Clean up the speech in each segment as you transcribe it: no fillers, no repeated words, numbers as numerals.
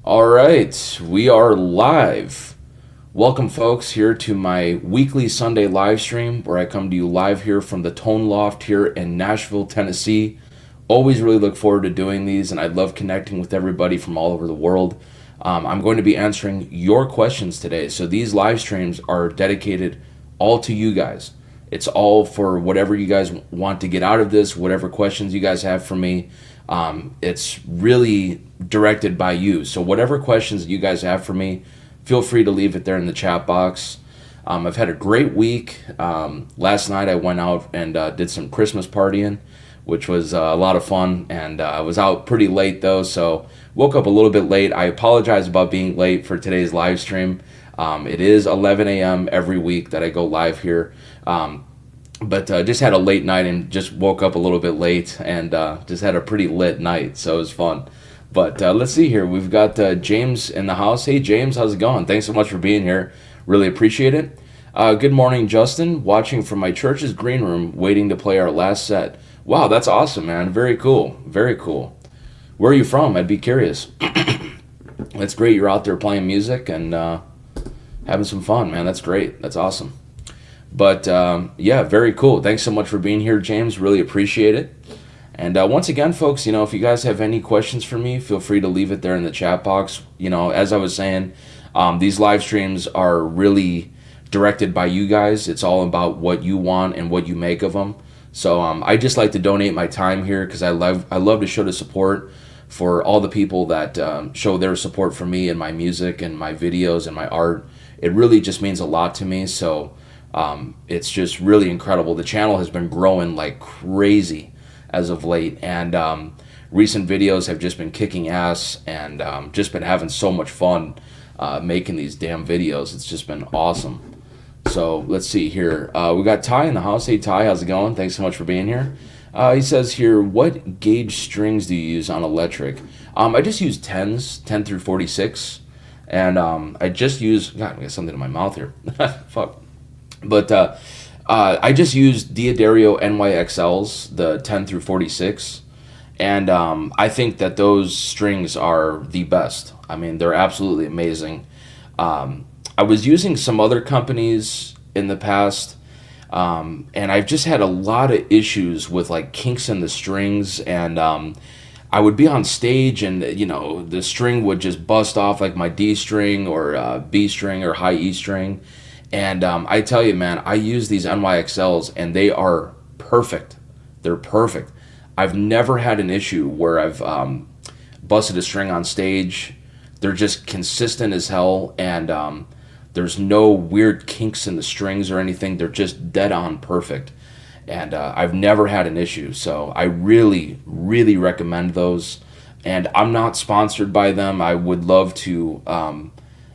All right, we are live. Welcome, folks, here to my weekly Sunday live stream where I come to you live here from the Tone Loft here in Nashville, Tennessee. Always really look forward to doing these, and I love connecting with everybody from all over the world. I'm going to be answering your questions today. So these live streams are dedicated all to you guys. It's all for whatever you guys want to get out of this, whatever questions you guys have for me. It's really directed by you. So whatever questions you guys have for me, feel free to leave it there in the chat box. I've had a great week. Last night I went out and did some Christmas partying, which was a lot of fun. And I was out pretty late though, so woke up a little bit late. I apologize about being late for today's live stream. It is 11 a.m. every week that I go live here. But just had a late night and just woke up a little bit late and just had a pretty lit night, so it was fun. But let's see here. We've got James in the house. Hey, James, how's it going? Thanks so much for being here. Really appreciate it. Good morning, Justin. Watching from my church's green room, waiting to play our last set. Wow, that's awesome, man. Very cool. Very cool. Where are you from? I'd be curious. That's great. You're out there playing music and having some fun, man. That's great. That's awesome. But yeah, very cool. Thanks so much for being here, James. Really appreciate it. And once again, folks, if you guys have any questions for me, feel free to leave it there in the chat box. As I was saying, these live streams are really directed by you guys. It's all about what you want and what you make of them. So I just like to donate my time here because I love to show the support for all the people that show their support for me and my music and my videos and my art. It really just means a lot to me. So it's just really incredible. The channel has been growing like crazy as of late, and recent videos have just been kicking ass, and just been having so much fun making these damn videos. It's just been awesome. So let's see here. We got Ty in the house. Hey Ty, how's it going? Thanks so much for being here. He says here, what gauge strings do you use on electric? I just use 10s, 10 through 46, and I just use, God, I got something in my mouth here. Fuck. But I just use Diodario NYXLs, the 10 through 46, and I think that those strings are the best. I mean, they're absolutely amazing. I was using some other companies in the past, and I've just had a lot of issues with like kinks in the strings, and I would be on stage and the string would just bust off, like my D string or B string or high E string. And I tell you, man, I use these NYXLs and they are perfect. They're perfect. I've never had an issue where I've busted a string on stage. They're just consistent as hell, and there's no weird kinks in the strings or anything. They're just dead on perfect. And I've never had an issue. So I really, really recommend those. And I'm not sponsored by them. I would love to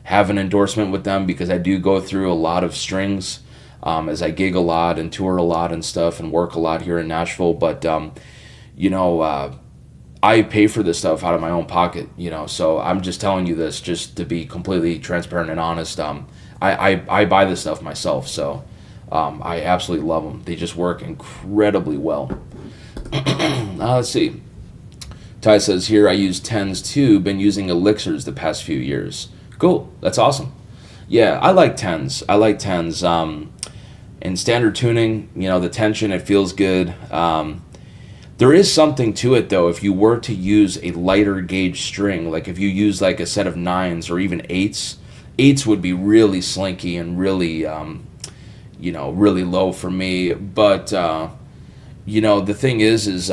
have an endorsement with them because I do go through a lot of strings as I gig a lot and tour a lot and stuff and work a lot here in Nashville. But I pay for this stuff out of my own pocket, so I'm just telling you this just to be completely transparent and honest. I buy this stuff myself, so I absolutely love them. They just work incredibly well. Let's see. Ty says here, I use 10s too, been using elixirs the past few years. Cool. That's awesome. Yeah, I like 10s. In standard tuning, the tension, it feels good. There is something to it, though. If you were to use a lighter gauge string, like if you use like a set of 9s or even 8s, 8s would be really slinky and really, really low for me. But, the thing is this is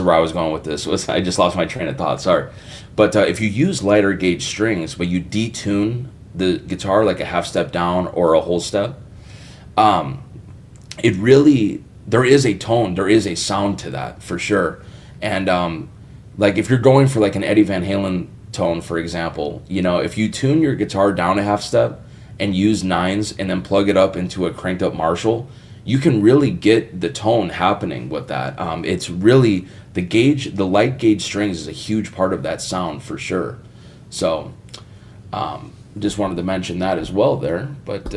where I was going with this. I just lost my train of thought. Sorry. But if you use lighter gauge strings, but you detune the guitar like a half step down or a whole step, there is a tone, there is a sound to that for sure. And like if you're going for like an Eddie Van Halen tone, for example, if you tune your guitar down a half step and use 9s and then plug it up into a cranked up Marshall, you can really get the tone happening with that. It's really the light gauge strings is a huge part of that sound for sure. So just wanted to mention that as well there. But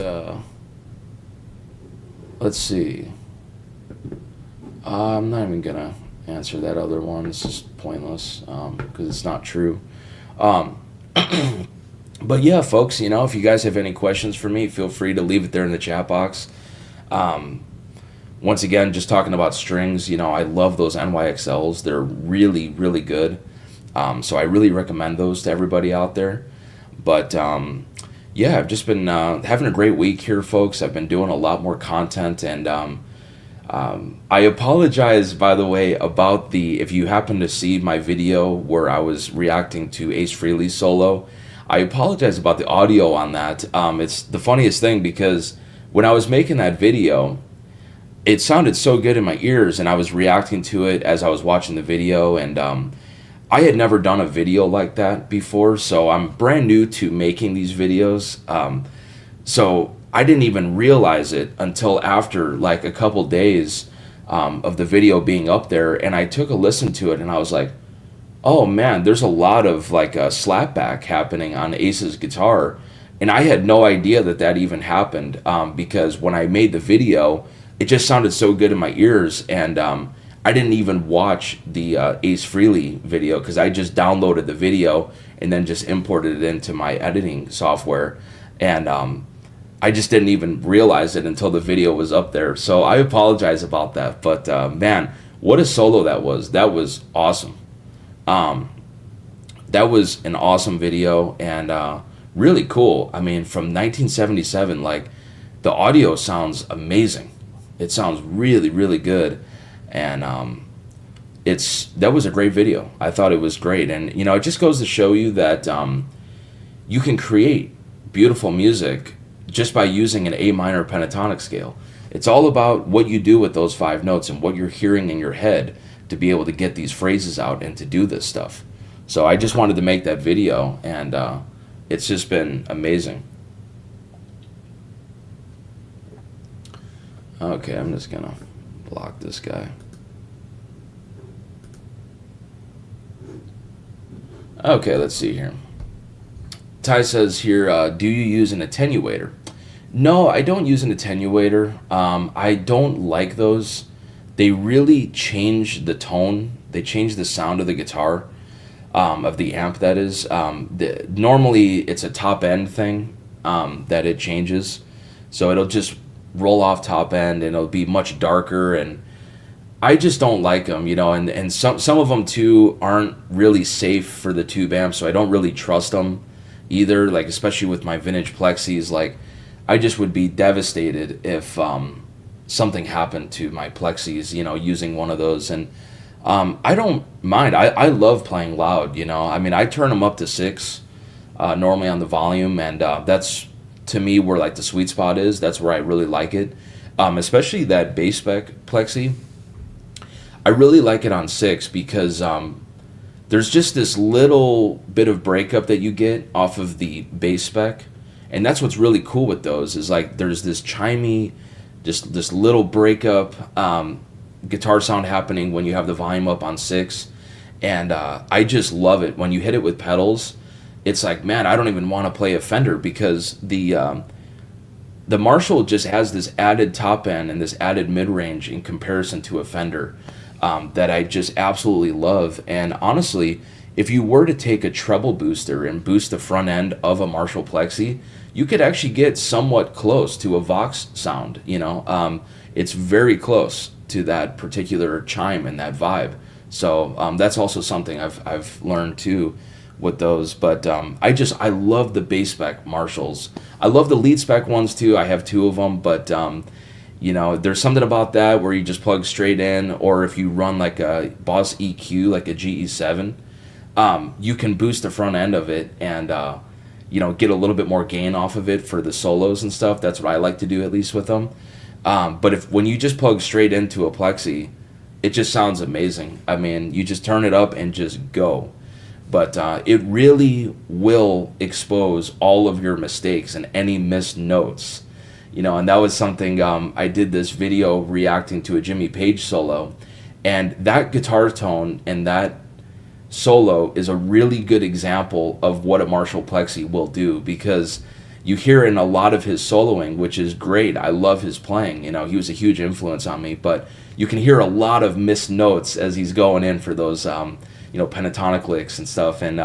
let's see. I'm not even gonna answer that other one. It's just pointless because it's not true. Um, but yeah, folks, if you guys have any questions for me, feel free to leave it there in the chat box. Um, Once again, just talking about strings, I love those NYXLs. They're really, really good. So I really recommend those to everybody out there. But yeah, I've just been having a great week here, folks. I've been doing a lot more content, and I apologize, by the way, about if you happen to see my video where I was reacting to Ace Frehley's solo. I apologize about the audio on that. It's the funniest thing because when I was making that video, it sounded so good in my ears, and I was reacting to it as I was watching the video, and I had never done a video like that before, so I'm brand new to making these videos. So I didn't even realize it until after like a couple days of the video being up there, and I took a listen to it, and I was like, oh man, there's a lot of like a slapback happening on Ace's guitar, and I had no idea that even happened because when I made the video, it just sounded so good in my ears, and I didn't even watch the Ace Frehley video because I just downloaded the video and then just imported it into my editing software, and I just didn't even realize it until the video was up there. So I apologize about that, but man, what a solo that was. That was awesome. That was an awesome video, and really cool. I mean, from 1977, like, the audio sounds amazing. It sounds really, really good, and that was a great video. I thought it was great, and it just goes to show you that you can create beautiful music just by using an A minor pentatonic scale. It's all about what you do with those 5 notes and what you're hearing in your head to be able to get these phrases out and to do this stuff. So I just wanted to make that video, and it's just been amazing. Okay, I'm just gonna block this guy. Okay, let's see here. Ty says here, do you use an attenuator? No, I don't use an attenuator. I don't like those. They really change the tone. They change the sound of the guitar, of the amp, that is. Normally, it's a top end thing that it changes. So it'll just roll off top end, and it'll be much darker, and I just don't like them, and some of them too aren't really safe for the tube amp, so I don't really trust them either, like especially with my vintage plexis. Like, I just would be devastated if something happened to my plexis, using one of those. And I don't mind. I love playing loud, I mean, I turn them up to 6 normally on the volume, and that's, to me, where like the sweet spot is. That's where I really like it, especially that bass spec plexi. I really like it on 6 because there's just this little bit of breakup that you get off of the bass spec, and that's what's really cool with those, is like there's this chimey, just this little breakup guitar sound happening when you have the volume up on 6, and I just love it. When you hit it with pedals, it's like, man, I don't even want to play a Fender, because the Marshall just has this added top end and this added mid-range in comparison to a Fender that I just absolutely love. And honestly, if you were to take a treble booster and boost the front end of a Marshall Plexi, you could actually get somewhat close to a Vox sound. It's very close to that particular chime and that vibe. So that's also something I've learned too with those. But I love the bass spec Marshalls. I love the lead spec ones too. I have 2 of them, but there's something about that where you just plug straight in, or if you run like a Boss EQ, like a GE7, you can boost the front end of it and get a little bit more gain off of it for the solos and stuff. That's what I like to do, at least with them. But when you just plug straight into a Plexi, it just sounds amazing. I mean, you just turn it up and just go. But it really will expose all of your mistakes and any missed notes. And that was something, I did this video reacting to a Jimmy Page solo, and that guitar tone and that solo is a really good example of what a Marshall Plexi will do, because you hear in a lot of his soloing, which is great. I love his playing. He was a huge influence on me, but you can hear a lot of missed notes as he's going in for those, pentatonic licks and stuff. And,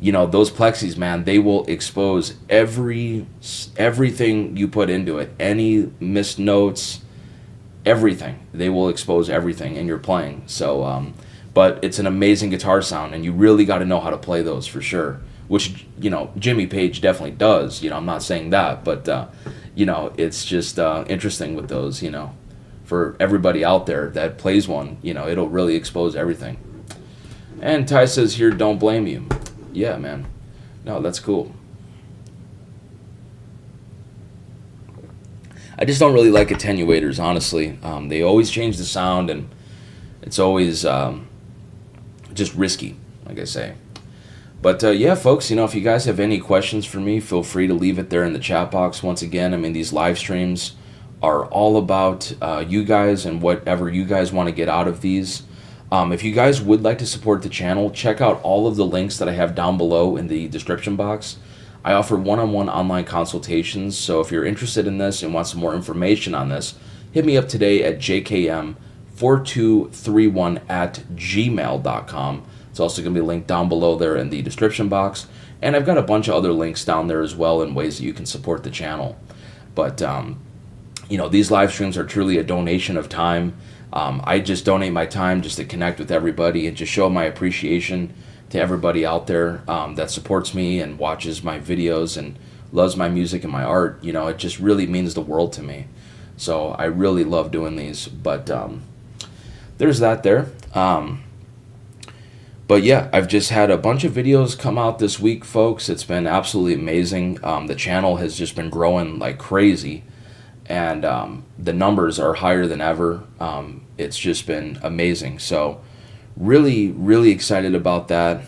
those plexis, man, they will expose everything you put into it. Any missed notes, everything. They will expose everything in your playing. So, but it's an amazing guitar sound, and you really got to know how to play those for sure. Which, Jimmy Page definitely does. I'm not saying that, but, it's just interesting with those, for everybody out there that plays one, it'll really expose everything. And Ty says here, don't blame you. Yeah, man. No, that's cool. I just don't really like attenuators, honestly. They always change the sound, and it's always just risky, like I say. But yeah, folks, if you guys have any questions for me, feel free to leave it there in the chat box. Once again, these live streams are all about you guys and whatever you guys want to get out of these. If you guys would like to support the channel, check out all of the links that I have down below in the description box. I offer one-on-one online consultations, so if you're interested in this and want some more information on this, hit me up today at jkm4231@gmail.com. It's also going to be linked down below there in the description box. And I've got a bunch of other links down there as well in ways that you can support the channel. But, these live streams are truly a donation of time. I just donate my time just to connect with everybody and just show my appreciation to everybody out there that supports me and watches my videos and loves my music and my art. It just really means the world to me. So I really love doing these. But there's that there. But yeah, I've just had a bunch of videos come out this week, folks. It's been absolutely amazing. The channel has just been growing like crazy, and the numbers are higher than ever. It's just been amazing. So really, really excited about that.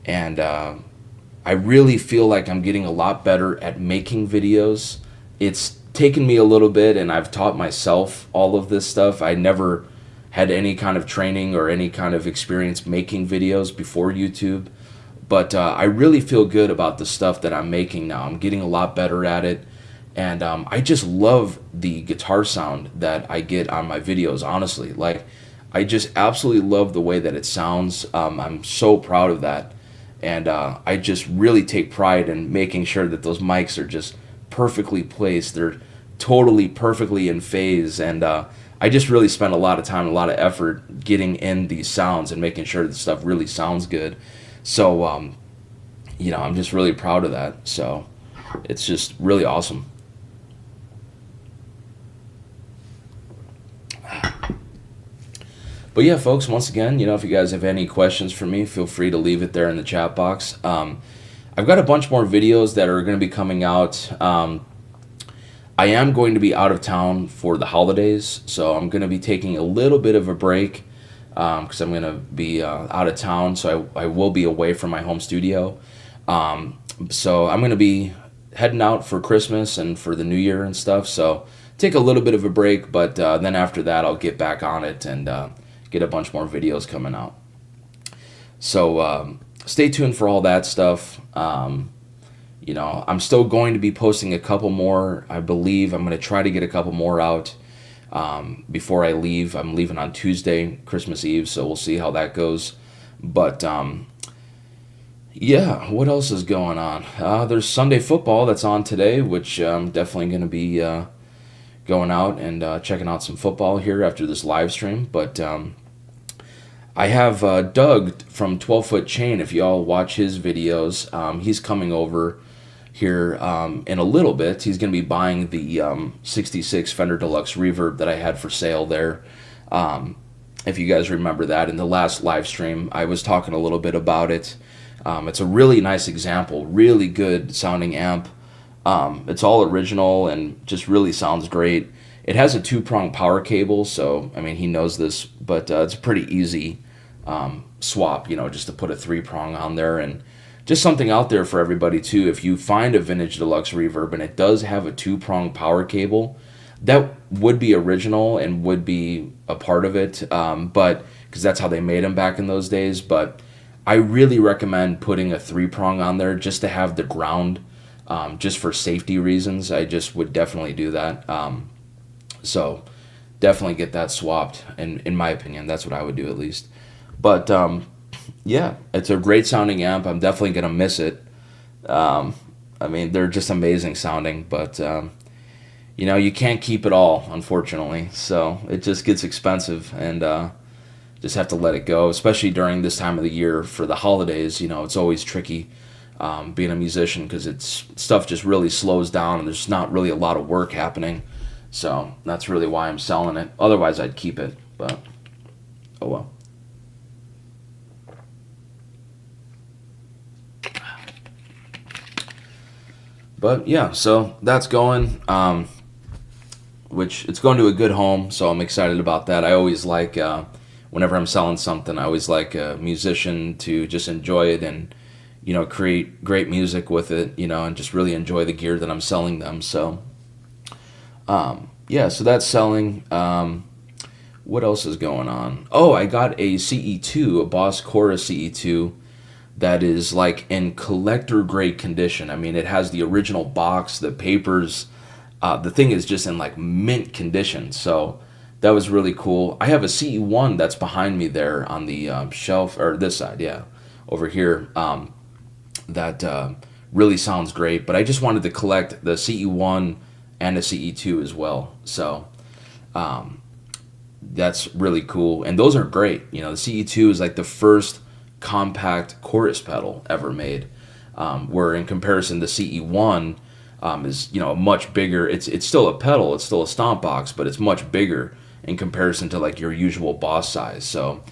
And I really feel like I'm getting a lot better at making videos. It's taken me a little bit, and I've taught myself all of this stuff. I never had any kind of training or any kind of experience making videos before YouTube. But I really feel good about the stuff that I'm making now. I'm getting a lot better at it. And I just love the guitar sound that I get on my videos, honestly. Like, I just absolutely love the way that it sounds. I'm so proud of that. And I just really take pride in making sure that those mics are just perfectly placed. They're totally perfectly in phase. And I just really spend a lot of time, a lot of effort getting in these sounds and making sure the stuff really sounds good. So, I'm just really proud of that. So it's just really awesome. But yeah, folks, once again, if you guys have any questions for me, feel free to leave it there in the chat box. I've got a bunch more videos that are going to be coming out. I am going to be out of town for the holidays, so I'm going to be taking a little bit of a break because I'm going to be out of town, so I will be away from my home studio. So I'm going to be heading out for Christmas and for the New Year and stuff, so take a little bit of a break, but then after that I'll get back on it and get a bunch more videos coming out. So stay tuned for all that stuff. I'm still going to be posting a couple more. I believe I'm going to try to get a couple more out before I leave. I'm leaving on Tuesday, Christmas Eve, so we'll see how that goes. But yeah, what else is going on? There's Sunday football that's on today, which I'm definitely going to be going out and checking out some football here after this live stream. But I have Doug from 12 Foot Chain. If y'all watch his videos, he's coming over here in a little bit. He's going to be buying the 66 Fender Deluxe Reverb that I had for sale there. If you guys remember that, in the last live stream, I was talking a little bit about it. It's a really nice example, really good sounding amp. It's all original and just really sounds great. It has a 2-prong power cable, so, he knows this, but it's a pretty easy swap, just to put a 3-prong on there. And just something out there for everybody, too. If you find a vintage deluxe reverb and it does have a 2-prong power cable, that would be original and would be a part of it, but because that's how they made them back in those days. But I really recommend putting a 3-prong on there just to have the ground, just for safety reasons. I just would definitely do that. So definitely get that swapped. In my opinion, that's what I would do at least. But yeah, it's a great sounding amp. I'm definitely gonna miss it. Um, I mean, they're just amazing sounding, but you can't keep it all, unfortunately. So it just gets expensive, and just have to let it go, especially during this time of the year for the holidays. It's always tricky, being a musician, because it's stuff just really slows down and there's not really a lot of work happening. So that's really why I'm selling it. Otherwise, I'd keep it, but oh well. But yeah, so that's going. Which it's going to a good home, so I'm excited about that. I always like, whenever I'm selling something, I always like a musician to just enjoy it and create great music with it, and just really enjoy the gear that I'm selling them. So yeah, so that's selling. What else is going on? Oh, I got a CE2, a Boss Chorus CE2, that is like in collector grade condition. I mean, it has the original box, the papers. The thing is just in like mint condition. So that was really cool. I have a CE1 that's behind me there on the shelf, or this side, yeah, over here. That really sounds great. But I just wanted to collect the CE1 and the CE2 as well. So that's really cool. And those are great. The CE2 is like the first compact chorus pedal ever made, where in comparison the CE1 is much bigger. It's still a pedal, it's still a stomp box, but it's much bigger in comparison to like your usual Boss size. So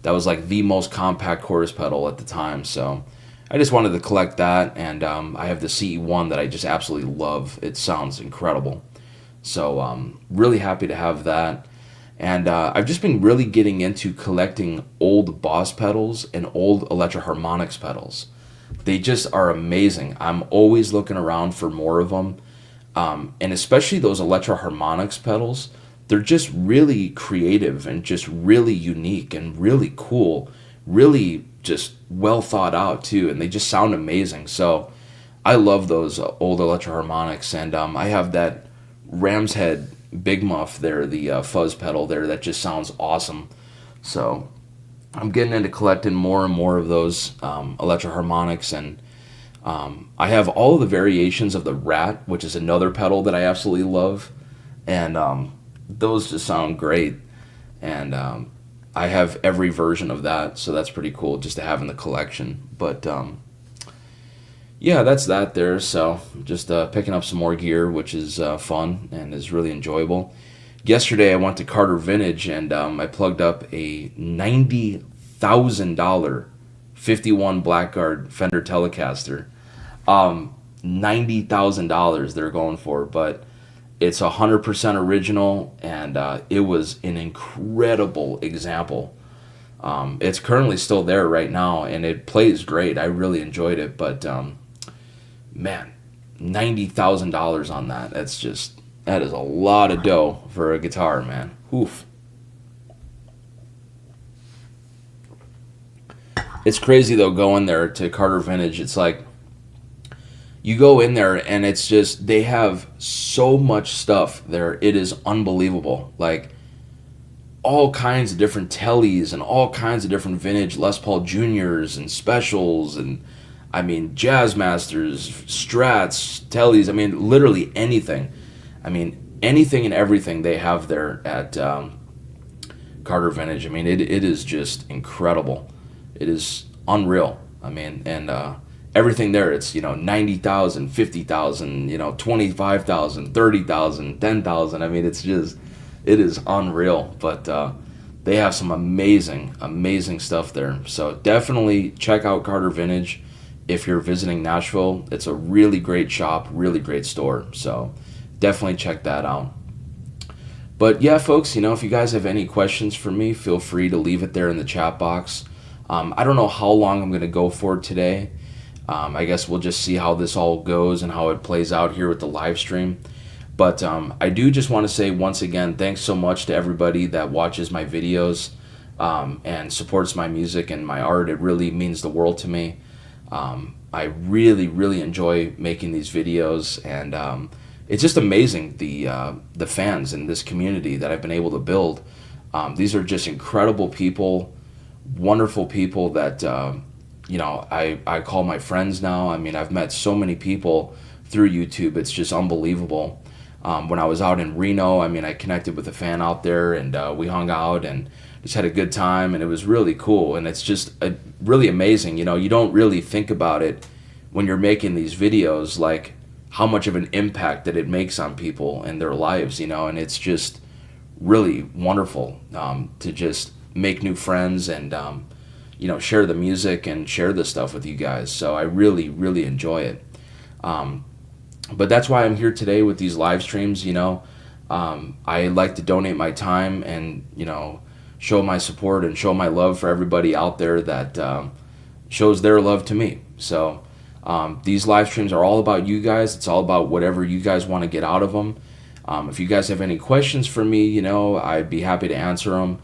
that was like the most compact chorus pedal at the time. So I just wanted to collect that, and I have the CE1 that I just absolutely love. It sounds incredible. So really happy to have that. And I've just been really getting into collecting old Boss pedals and old Electro-Harmonix pedals. They just are amazing. I'm always looking around for more of them. And especially those Electro-Harmonix pedals, they're just really creative and just really unique and really cool. Really just well thought out too. And they just sound amazing. So I love those old Electro-Harmonix. And I have that Ram's Head Big Muff there, the fuzz pedal there, that just sounds awesome. So I'm getting into collecting more and more of those Electro-Harmonix, and I have all of the variations of the Rat, which is another pedal that I absolutely love, and those just sound great. And I have every version of that, so that's pretty cool just to have in the collection. But yeah, that's that there. So just picking up some more gear, which is fun and is really enjoyable. Yesterday I went to Carter Vintage, and I plugged up a $90,000 51 Blackguard Fender Telecaster. $90,000 they're going for, but it's 100% original, and it was an incredible example. It's currently still there right now, and it plays great. I really enjoyed it, but man, $90,000 on that. That is a lot of dough for a guitar, man. Oof. It's crazy though, going there to Carter Vintage. It's like you go in there and it's just, they have so much stuff there. It is unbelievable. Like all kinds of different tellies and all kinds of different vintage Les Paul Juniors and specials, and I mean Jazz Masters, Strats, tellies. I mean literally anything. I mean anything and everything they have there at Carter Vintage. I mean it is just incredible. It is unreal. I mean, and everything there, it's 90,000, 50,000, 25,000, 30,000, 10,000. I mean, it is unreal. But they have some amazing stuff there. So definitely check out Carter Vintage if you're visiting Nashville. It's a really great shop, really great store. So definitely check that out. But yeah, folks, if you guys have any questions for me, feel free to leave it there in the chat box. I don't know how long I'm going to go for today. I guess we'll just see how this all goes and how it plays out here with the live stream. But I do just want to say once again, thanks so much to everybody that watches my videos. and supports my music and my art. It really means the world to me. I really, really enjoy making these videos, and it's just amazing the fans in this community that I've been able to build. These are just incredible people, wonderful people that I call my friends now. I mean, I've met so many people through YouTube. It's just unbelievable. When I was out in Reno, I mean, I connected with a fan out there, and we hung out and just had a good time, and it was really cool. And it's just really amazing. You don't really think about it when you're making these videos, like how much of an impact that it makes on people and their lives, and it's just really wonderful to just make new friends and share the music and share this stuff with you guys. So I really, really enjoy it. But that's why I'm here today with these live streams. I like to donate my time and show my support and show my love for everybody out there that shows their love to me. So these live streams are all about you guys. It's all about whatever you guys want to get out of them. If you guys have any questions for me, I'd be happy to answer them.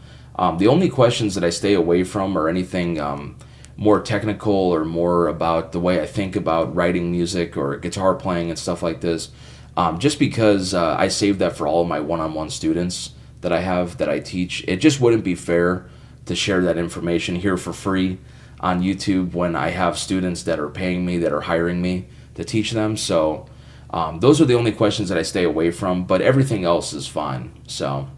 The only questions that I stay away from are anything more technical or more about the way I think about writing music or guitar playing and stuff like this. Just because I save that for all of my one-on-one students that I have, that I teach. It just wouldn't be fair to share that information here for free on YouTube when I have students that are paying me, that are hiring me to teach them. So those are the only questions that I stay away from, but everything else is fine. So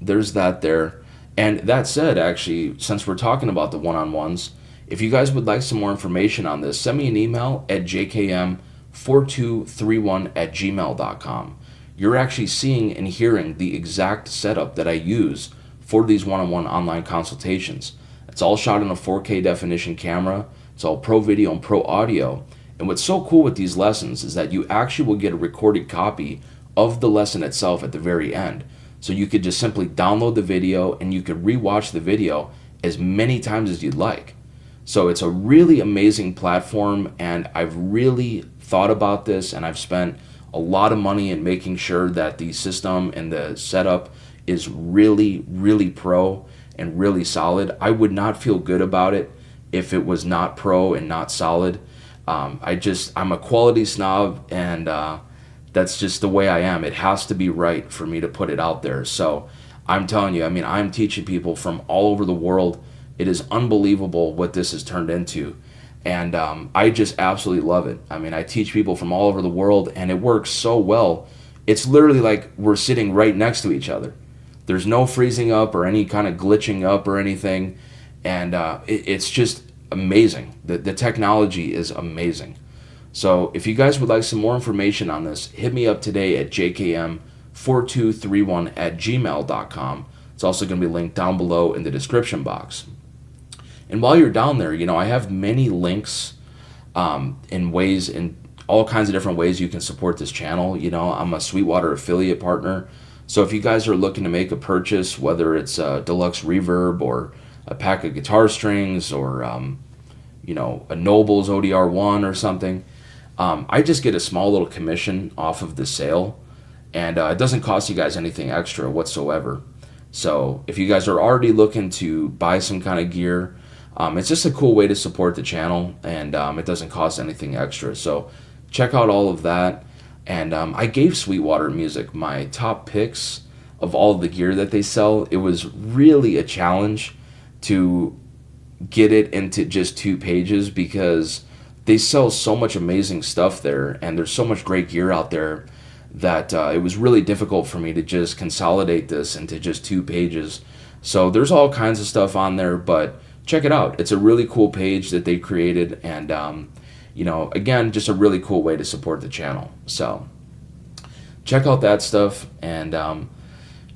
there's that there. And that said, actually, since we're talking about the one-on-ones, if you guys would like some more information on this, send me an email at jkm4231@gmail.com. You're actually seeing and hearing the exact setup that I use for these one-on-one online consultations. It's all shot in a 4K definition camera. It's all pro video and pro audio. And what's so cool with these lessons is that you actually will get a recorded copy of the lesson itself at the very end. So you could just simply download the video and you could rewatch the video as many times as you'd like. So it's a really amazing platform, and I've really thought about this, and I've spent a lot of money in making sure that the system and the setup is really, really pro and really solid. I would not feel good about it if it was not pro and not solid. I'm a quality snob, and that's just the way I am. It has to be right for me to put it out there. So I'm telling you, I mean, I'm teaching people from all over the world. It is unbelievable what this has turned into. And I just absolutely love it. I mean, I teach people from all over the world, and it works so well. It's literally like we're sitting right next to each other. There's no freezing up or any kind of glitching up or anything. And it's just amazing. The technology is amazing. So if you guys would like some more information on this, hit me up today at jkm4231@gmail.com. It's also going to be linked down below in the description box. And while you're down there, I have many links in all kinds of different ways you can support this channel. I'm a Sweetwater affiliate partner. So if you guys are looking to make a purchase, whether it's a deluxe reverb or a pack of guitar strings or, a Noble's ODR1 or something, I just get a small little commission off of the sale. And it doesn't cost you guys anything extra whatsoever. So if you guys are already looking to buy some kind of gear, it's just a cool way to support the channel, and it doesn't cost anything extra. So check out all of that. And I gave Sweetwater Music my top picks of all of the gear that they sell. It was really a challenge to get it into just 2 pages because they sell so much amazing stuff there, and there's so much great gear out there that it was really difficult for me to just consolidate this into just 2 pages. So there's all kinds of stuff on there, but check it out. It's a really cool page that they created, and again, just a really cool way to support the channel. So check out that stuff. And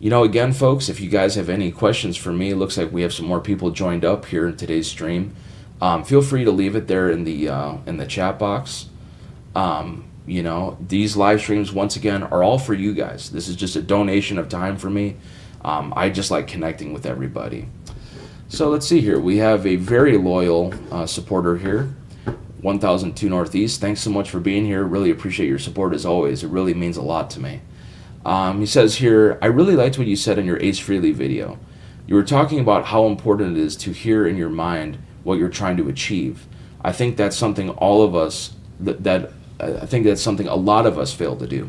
again, folks, if you guys have any questions for me, it looks like we have some more people joined up here in today's stream. Feel free to leave it there in the chat box. These live streams, once again, are all for you guys. This is just a donation of time for me. I just like connecting with everybody. So let's see here. We have a very loyal supporter here, 1002 Northeast. Thanks so much for being here. Really appreciate your support as always. It really means a lot to me. He says here, I really liked what you said in your Ace Frehley video. You were talking about how important it is to hear in your mind what you're trying to achieve. I think that's something all of us that I think that's something a lot of us fail to do.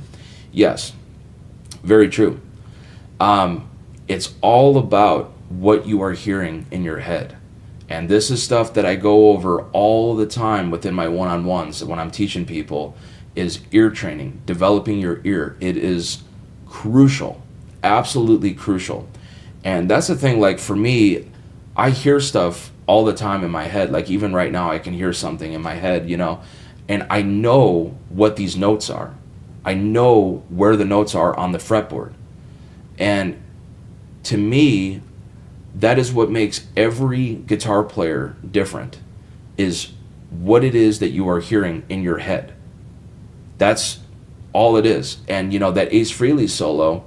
Yes, very true. It's all about what you are hearing in your head. And this is stuff that I go over all the time within my one-on-ones when I'm teaching people, is ear training, developing your ear. It is crucial, absolutely crucial. And that's the thing, like for me, I hear stuff all the time in my head. Like even right now, I can hear something in my head, and I know what these notes are. I know where the notes are on the fretboard. And to me, that is what makes every guitar player different, is what it is that you are hearing in your head. That's all it is. And that Ace Frehley solo,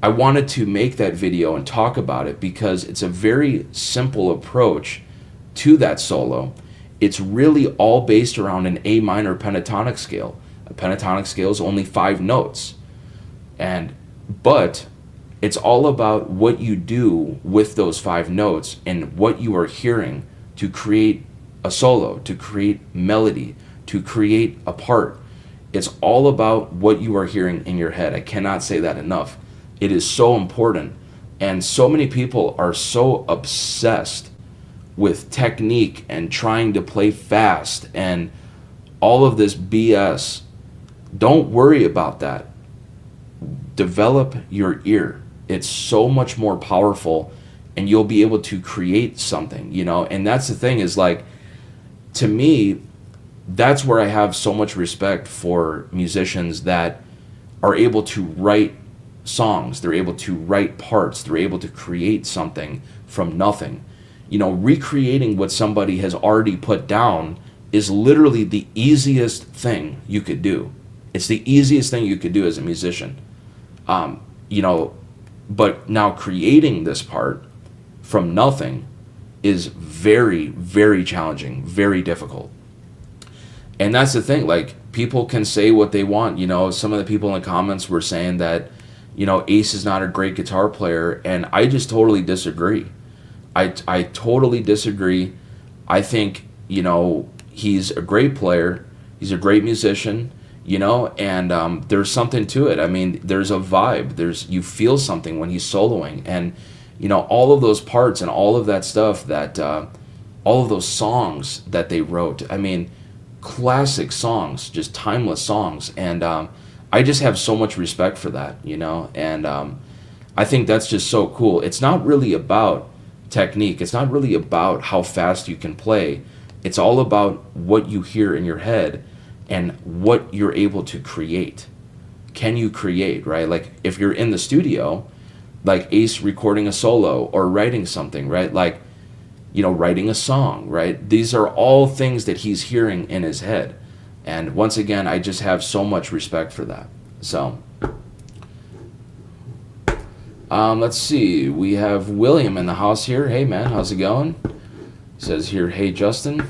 I wanted to make that video and talk about it because it's a very simple approach to that solo. It's really all based around an A minor pentatonic scale. A pentatonic scale is only 5 notes. But it's all about what you do with those 5 notes and what you are hearing to create a solo, to create melody, to create a part. It's all about what you are hearing in your head. I cannot say that enough. It is so important. And so many people are so obsessed with technique and trying to play fast and all of this BS. Don't worry about that. Develop your ear. It's so much more powerful, and you'll be able to create something, and that's the thing, is like, to me, that's where I have so much respect for musicians that are able to write songs. They're able to write parts. They're able to create something from nothing. Recreating what somebody has already put down is literally the easiest thing you could do. It's the easiest thing you could do as a musician. But now creating this part from nothing is very, very challenging, very difficult. And that's the thing, like, people can say what they want. Some of the people in the comments were saying that, Ace is not a great guitar player, and I just totally disagree. I totally disagree. I think, he's a great player. He's a great musician. And there's something to it. I mean, there's a vibe. You feel something when he's soloing, and all of those parts and all of that stuff that all of those songs that they wrote. I mean, classic songs, just timeless songs, and I just have so much respect for that, and I think that's just so cool. It's not really about technique. It's not really about how fast you can play. It's all about what you hear in your head and what you're able to create. Can you create, right? Like if you're in the studio, like Ace recording a solo or writing something, right? Like, writing a song, right? These are all things that he's hearing in his head. And once again, I just have so much respect for that. So, let's see. We have William in the house here. Hey man, how's it going? He says here, hey Justin.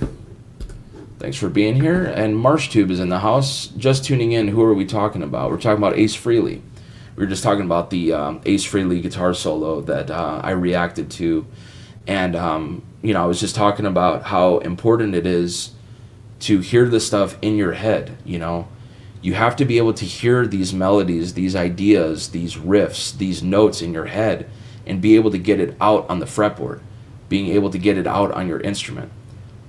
Thanks for being here. And MarshTube is in the house. Just tuning in. Who are we talking about? We're talking about Ace Frehley. We were just talking about the Ace Frehley guitar solo that I reacted to. And, I was just talking about how important it is to hear the stuff in your head. You have to be able to hear these melodies, these ideas, these riffs, these notes in your head, and be able to get it out on the fretboard, being able to get it out on your instrument.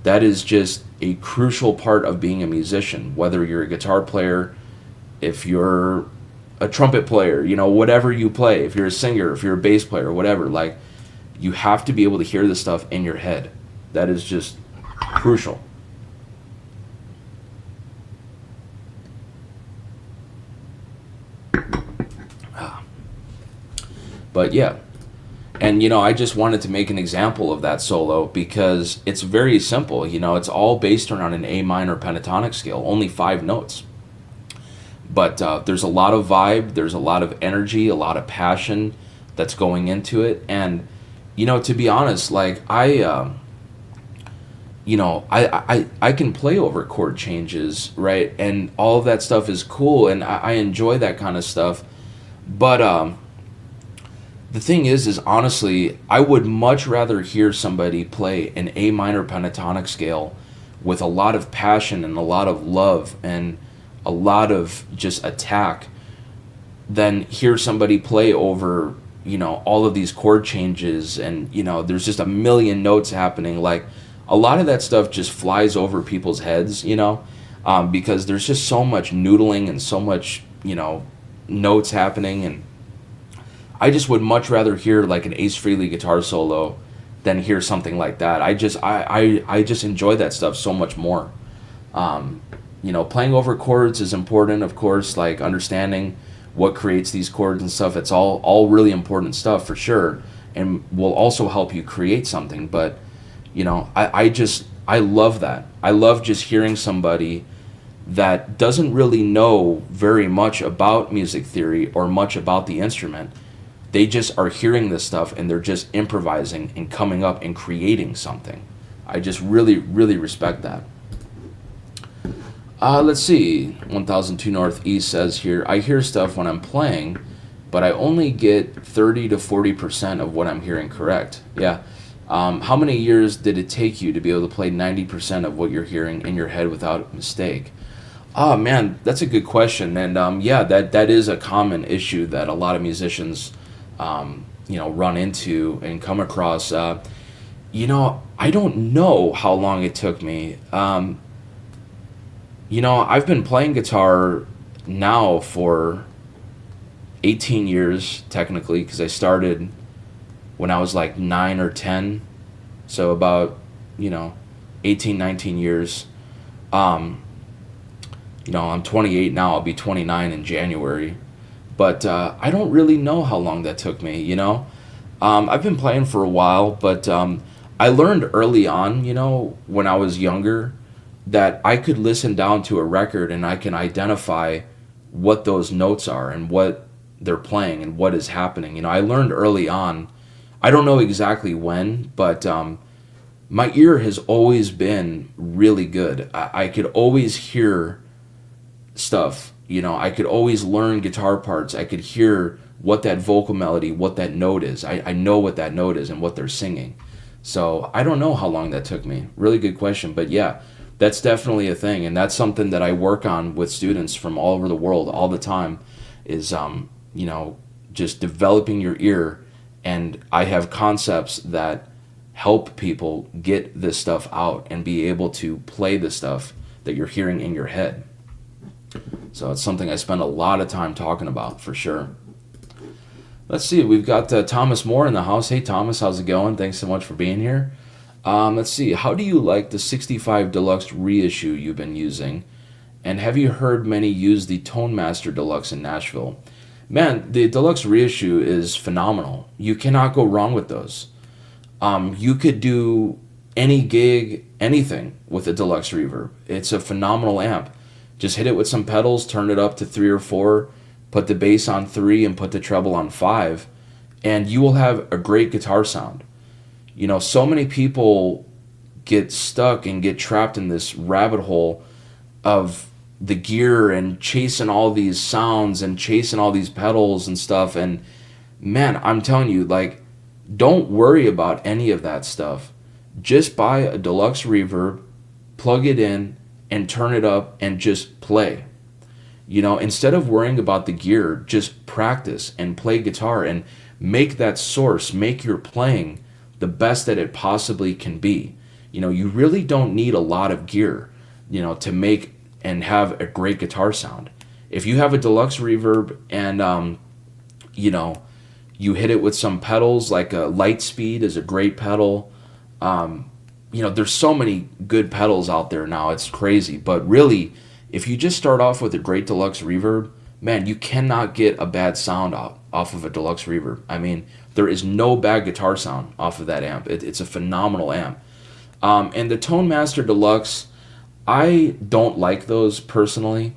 That is just a crucial part of being a musician, whether you're a guitar player, if you're a trumpet player, whatever you play, if you're a singer, if you're a bass player, whatever, like, you have to be able to hear the stuff in your head. That is just crucial. But yeah. And, I just wanted to make an example of that solo because it's very simple. It's all based around an A minor pentatonic scale, only 5 notes. But there's a lot of vibe, there's a lot of energy, a lot of passion that's going into it. And, to be honest, like, I can play over chord changes, right? And all of that stuff is cool, and I enjoy that kind of stuff. But the thing is honestly, I would much rather hear somebody play an A minor pentatonic scale with a lot of passion and a lot of love and a lot of just attack than hear somebody play over, all of these chord changes, and, there's just a million notes happening. Like, a lot of that stuff just flies over people's heads, because there's just so much noodling and so much, notes happening. And I just would much rather hear like an Ace Frehley guitar solo than hear something like that. I just enjoy that stuff so much more. Playing over chords is important, of course, like understanding what creates these chords and stuff. It's all really important stuff for sure, and will also help you create something. But, I love that. I love just hearing somebody that doesn't really know very much about music theory or much about the instrument. They just are hearing this stuff and they're just improvising and coming up and creating something. I just really, really respect that. Let's see. 1002 Northeast says here, I hear stuff when I'm playing, but I only get 30 to 40% of what I'm hearing correct. Yeah. How many years did it take you to be able to play 90% of what you're hearing in your head without mistake? Oh man, that's a good question. And yeah, that is a common issue that a lot of musicians run into and come across. I don't know how long it took me. I've been playing guitar now for 18 years, technically, because I started when I was like 9 or 10. So about, 18, 19 years. I'm 28 now. I'll be 29 in January. But I don't really know how long that took me, I've been playing for a while, but I learned early on, when I was younger, that I could listen down to a record and I can identify what those notes are and what they're playing and what is happening. I learned early on, I don't know exactly when, but my ear has always been really good. I could always hear stuff. I could always learn guitar parts. I could hear what that vocal melody, what that note is. I know what that note is and what they're singing. So I don't know how long that took me. Really good question. But yeah, that's definitely a thing. And that's something that I work on with students from all over the world all the time is, just developing your ear. And I have concepts that help people get this stuff out and be able to play the stuff that you're hearing in your head. So it's something I spend a lot of time talking about, for sure. Let's see, we've got Thomas Moore in the house. Hey, Thomas, how's it going? Thanks so much for being here. Let's see, how do you like the 65 Deluxe reissue you've been using? And have you heard many use the Tone Master Deluxe in Nashville? Man, the Deluxe reissue is phenomenal. You cannot go wrong with those. You could do any gig, anything with a Deluxe reverb. It's a phenomenal amp. Just hit it with some pedals, turn it up to 3 or 4, put the bass on 3 and put the treble on 5, and you will have a great guitar sound. So many people get stuck and get trapped in this rabbit hole of the gear and chasing all these sounds and chasing all these pedals and stuff. And man, I'm telling you, like, don't worry about any of that stuff. Just buy a Deluxe reverb, plug it in, and turn it up and just play. Instead of worrying about the gear, just practice and play guitar and make that source, make your playing the best that it possibly can be. You really don't need a lot of gear, to make and have a great guitar sound. If you have a Deluxe reverb and, you hit it with some pedals, like a Lightspeed is a great pedal. There's so many good pedals out there now. It's crazy. But really, if you just start off with a great Deluxe reverb, man, you cannot get a bad sound off of a Deluxe reverb. I mean, there is no bad guitar sound off of that amp. It's a phenomenal amp. And the Tone Master Deluxe, I don't like those personally.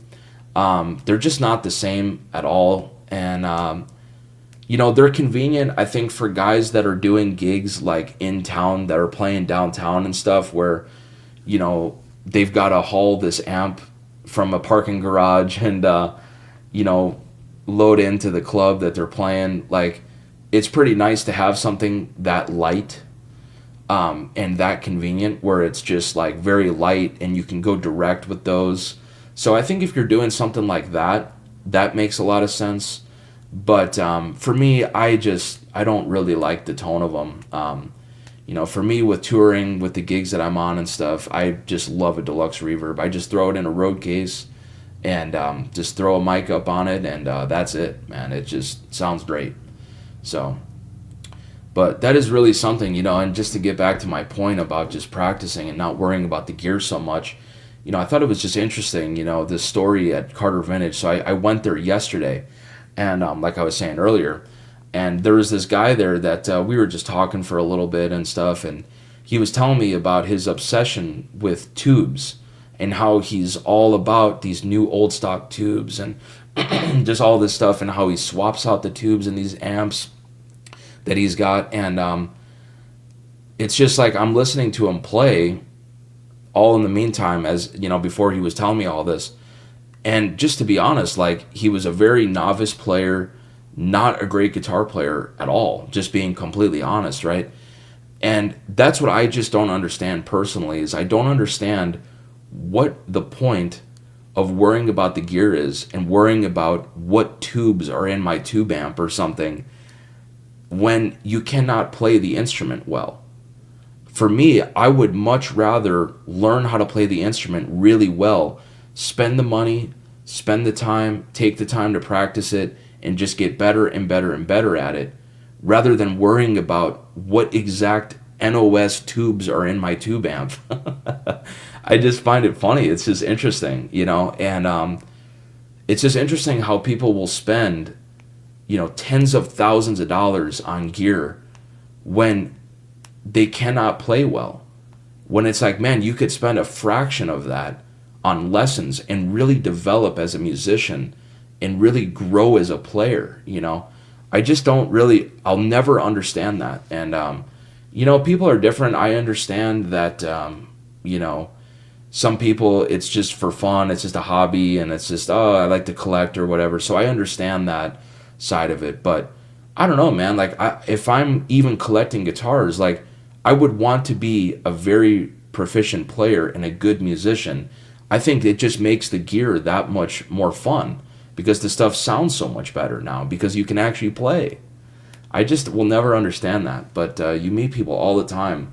They're just not the same at all. And, they're convenient, I think, for guys that are doing gigs like in town, that are playing downtown and stuff, where, they've got to haul this amp from a parking garage and, load into the club that they're playing. Like, it's pretty nice to have something that light, and that convenient, where it's just like very light and you can go direct with those. So I think if you're doing something like that, that makes a lot of sense. But for me, I don't really like the tone of them. For me, with touring, with the gigs that I'm on and stuff, I just love a deluxe reverb. I just throw it in a road case and just throw a mic up on it, and that's it, man. It just sounds great. So, but that is really something, and just to get back to my point about just practicing and not worrying about the gear so much, I thought it was just interesting, this story at Carter Vintage. So I went there yesterday, and like I was saying earlier, and there was this guy there that we were just talking for a little bit and stuff, and he was telling me about his obsession with tubes and how he's all about these new old stock tubes and just all this stuff, and how he swaps out the tubes in these amps that he's got. And it's just like I'm listening to him play all in the meantime, as before he was telling me all this. And just to be honest, like, he was a very novice player, not a great guitar player at all, just being completely honest, right? And that's what I just don't understand personally, is I don't understand what the point of worrying about the gear is, and worrying about what tubes are in my tube amp or something, when you cannot play the instrument well. For me, I would much rather learn how to play the instrument really well, spend the money, spend the time, take the time to practice it, and just get better and better and better at it, rather than worrying about what exact NOS tubes are in my tube amp. I just find it funny. It's just interesting, and it's just interesting how people will spend, tens of thousands of dollars on gear when they cannot play well. When it's like, man, you could spend a fraction of that on lessons and really develop as a musician and really grow as a player. I just don't really, I'll never understand that. And people are different. I understand that some people, it's just for fun, it's just a hobby, and it's just, I like to collect or whatever. So I understand that side of it. But I don't know, man. Like, if I'm even collecting guitars, like, I would want to be a very proficient player and a good musician. I think it just makes the gear that much more fun, because the stuff sounds so much better now because you can actually play. I just will never understand that. But you meet people all the time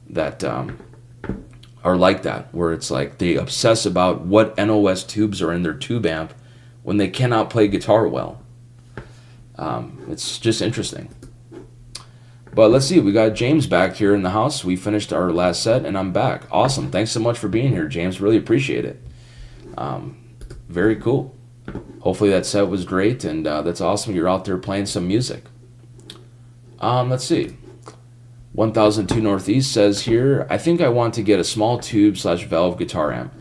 that are like that, where it's like they obsess about what NOS tubes are in their tube amp when they cannot play guitar well. It's just interesting. But let's see, we got James back here in the house. We finished our last set, and I'm back. Awesome. Thanks so much for being here, James. Really appreciate it. Very cool. Hopefully that set was great, and that's awesome. You're out there playing some music. Let's see. 1002 Northeast says here, I think I want to get a small tube / valve guitar amp.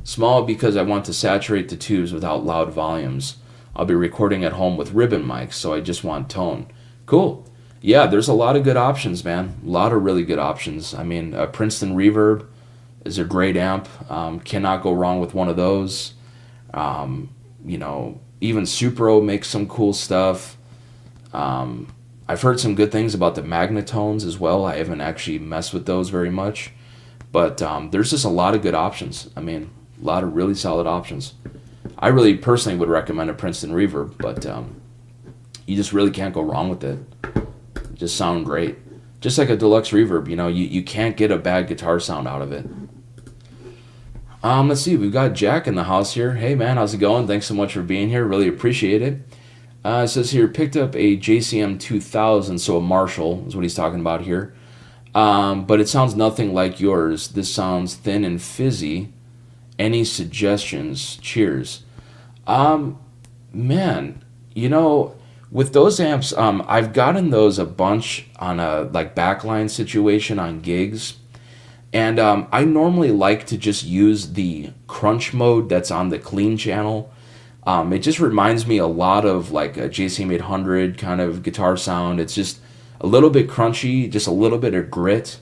Small because I want to saturate the tubes without loud volumes. I'll be recording at home with ribbon mics, so I just want tone. Cool. Yeah, there's a lot of good options, man. A lot of really good options. I mean, Princeton Reverb is a great amp. Cannot go wrong with one of those. Even Supro makes some cool stuff. I've heard some good things about the Magnetones as well. I haven't actually messed with those very much. But there's just a lot of good options. I mean, a lot of really solid options. I really personally would recommend a Princeton Reverb, but you just really can't go wrong with it. Just sound great. Just like a deluxe reverb, you can't get a bad guitar sound out of it. Let's see, we've got Jack in the house here. Hey man, how's it going? Thanks so much for being here. Really appreciate it. It says here, picked up a JCM 2000, so a Marshall is what he's talking about here. But it sounds nothing like yours. This sounds thin and fizzy. Any suggestions? Cheers. Man, with those amps, I've gotten those a bunch on a backline situation on gigs, and I normally like to just use the crunch mode that's on the clean channel. It just reminds me a lot of like a JCM 800 kind of guitar sound. It's just a little bit crunchy, just a little bit of grit,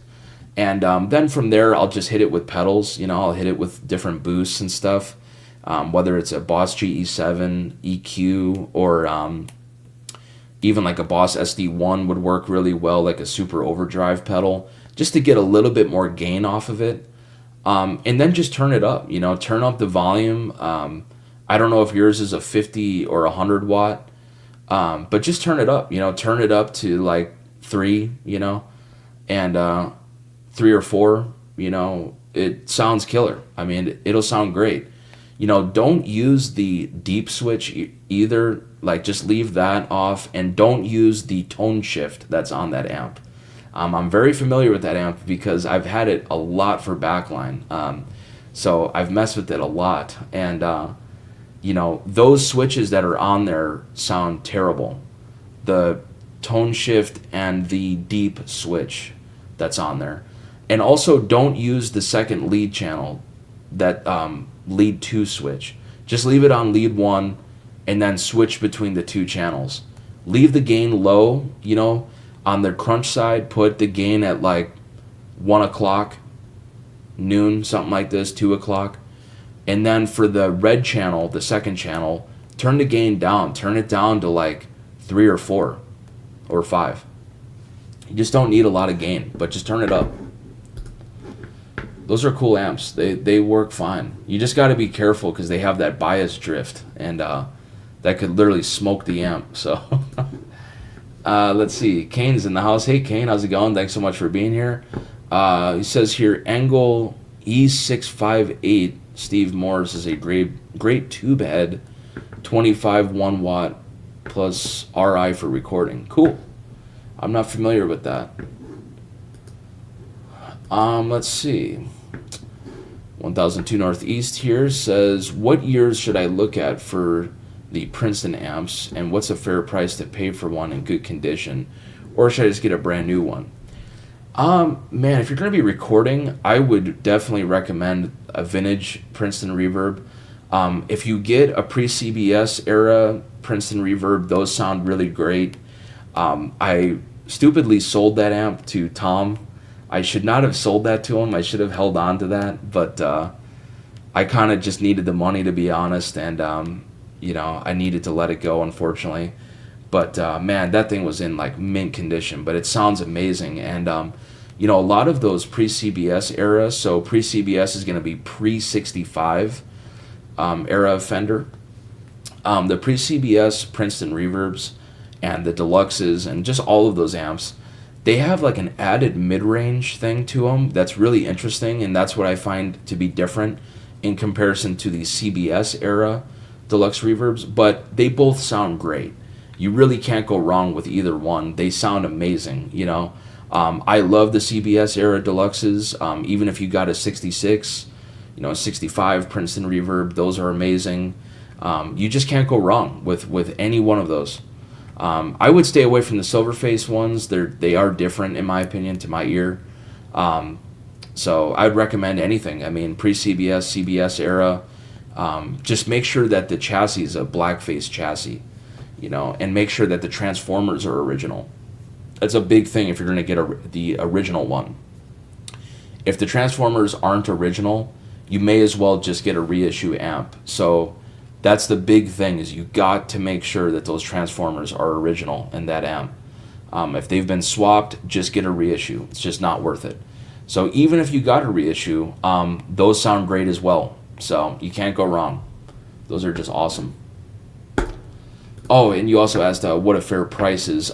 and then from there I'll just hit it with pedals. I'll hit it with different boosts and stuff, whether it's a Boss GE7 EQ or Even like a Boss SD1 would work really well, like a super overdrive pedal, just to get a little bit more gain off of it. And then just turn it up, turn up the volume. I don't know if yours is a 50 or 100 watt, but just turn it up, turn it up to like three, and 3 or 4, it sounds killer. I mean, it'll sound great. Don't use the deep switch either. Like, just leave that off, and don't use the tone shift that's on that amp. I'm very familiar with that amp because I've had it a lot for backline. So I've messed with it a lot. And, those switches that are on there sound terrible. The tone shift and the deep switch that's on there. And also, don't use the second lead channel, that lead 2 switch. Just leave it on lead 1 and then switch between the 2 channels. Leave the gain low, on the crunch side, put the gain at like 1 o'clock, noon, something like this, 2 o'clock. And then for the red channel, the second channel, turn the gain down. Turn it down to like 3 or 4 or 5. You just don't need a lot of gain, but just turn it up. Those are cool amps. They work fine. You just got to be careful because they have that bias drift, and that could literally smoke the amp. So let's see. Kane's in the house. Hey, Kane, how's it going? Thanks so much for being here. He says here, Angle E658 Steve Morris is a great tube head, 25 1 watt plus RI for recording. Cool. I'm not familiar with that. Let's see. 1002 Northeast here says, what years should I look at for the Princeton amps, and what's a fair price to pay for one in good condition, or should I just get a brand new one? Man, if you're going to be recording, I would definitely recommend a vintage Princeton reverb. If you get a pre-CBS era Princeton reverb, those sound really great. I stupidly sold that amp to Tom. I should not have sold that to him. I should have held on to that, but I kind of just needed the money, to be honest, and I needed to let it go, unfortunately. But man, that thing was in like mint condition, but it sounds amazing. And a lot of those pre-CBS era, so pre-CBS is going to be pre-65 era of Fender. The pre-CBS Princeton reverbs and the deluxes and just all of those amps, they have like an added mid-range thing to them that's really interesting, and that's what I find to be different in comparison to the CBS era deluxe reverbs, but they both sound great. You really can't go wrong with either one. They sound amazing, I love the CBS era deluxes, even if you got a 66, a 65 Princeton reverb, those are amazing. You just can't go wrong with any one of those. I would stay away from the Silverface ones. They are different, in my opinion, to my ear. So I'd recommend anything. I mean, pre-CBS, CBS era. Just make sure that the chassis is a blackface chassis, and make sure that the transformers are original. That's a big thing if you're going to get the original one. If the transformers aren't original, you may as well just get a reissue amp. So that's the big thing, is you got to make sure that those transformers are original in that amp. If they've been swapped, just get a reissue. It's just not worth it. So even if you got a reissue, those sound great as well. So you can't go wrong. Those are just awesome. Oh, and you also asked what a fair price is.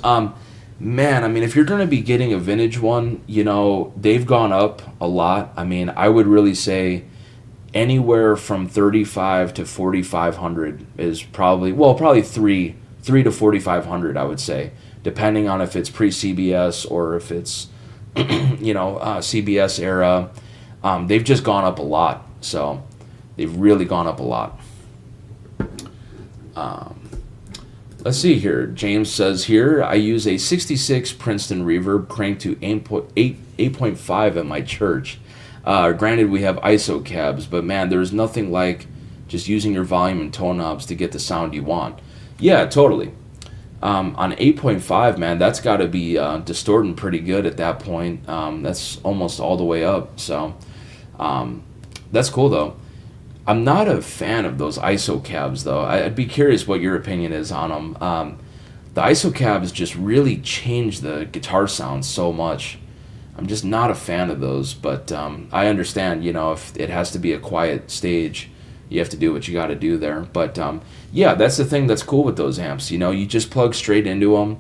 Man, I mean, if you're going to be getting a vintage one, they've gone up a lot. I mean, I would really say anywhere from 35 to 4,500 is probably three to 4,500, I would say, depending on if it's pre-CBS or if it's CBS era. They've just gone up a lot. So they've really gone up a lot. Let's see here. James says here, I use a 66 Princeton reverb cranked to 8.5 at my church. Granted, we have ISO cabs, but man, there's nothing like just using your volume and tone knobs to get the sound you want. Yeah, totally. On 8.5, man, that's got to be distorting pretty good at that point. That's almost all the way up. So that's cool, though. I'm not a fan of those ISO cabs, though. I'd be curious what your opinion is on them. The ISO cabs just really change the guitar sound so much. I'm just not a fan of those, but I understand, if it has to be a quiet stage, you have to do what you got to do there. But yeah, that's the thing that's cool with those amps. You just plug straight into them,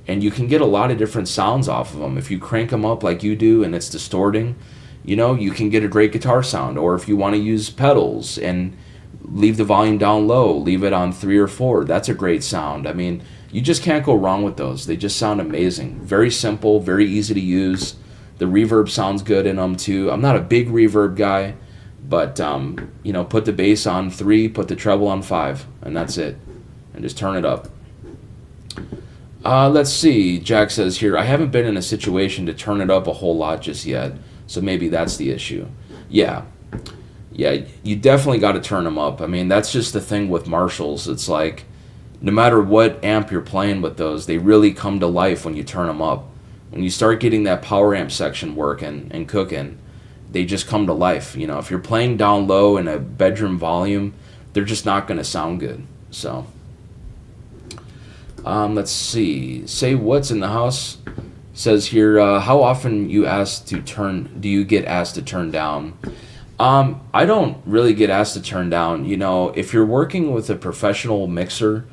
and you can get a lot of different sounds off of them. If you crank them up like you do and it's distorting, you can get a great guitar sound. Or if you want to use pedals and leave the volume down low, leave it on 3 or 4, that's a great sound. I mean, you just can't go wrong with those. They just sound amazing. Very simple, very easy to use. The reverb sounds good in them too. I'm not a big reverb guy, but put the bass on 3, put the treble on 5, and that's it. And just turn it up. Let's see. Jack says here, I haven't been in a situation to turn it up a whole lot just yet, so maybe that's the issue. Yeah, you definitely got to turn them up. I mean, that's just the thing with Marshalls. It's like, no matter what amp you're playing with those, they really come to life when you turn them up. When you start getting that power amp section working and cooking, they just come to life. If you're playing down low in a bedroom volume, they're just not going to sound good. So, let's see. Say what's in the house. Says here, how often do you get asked to turn down? I don't really get asked to turn down. If you're working with a professional mixer,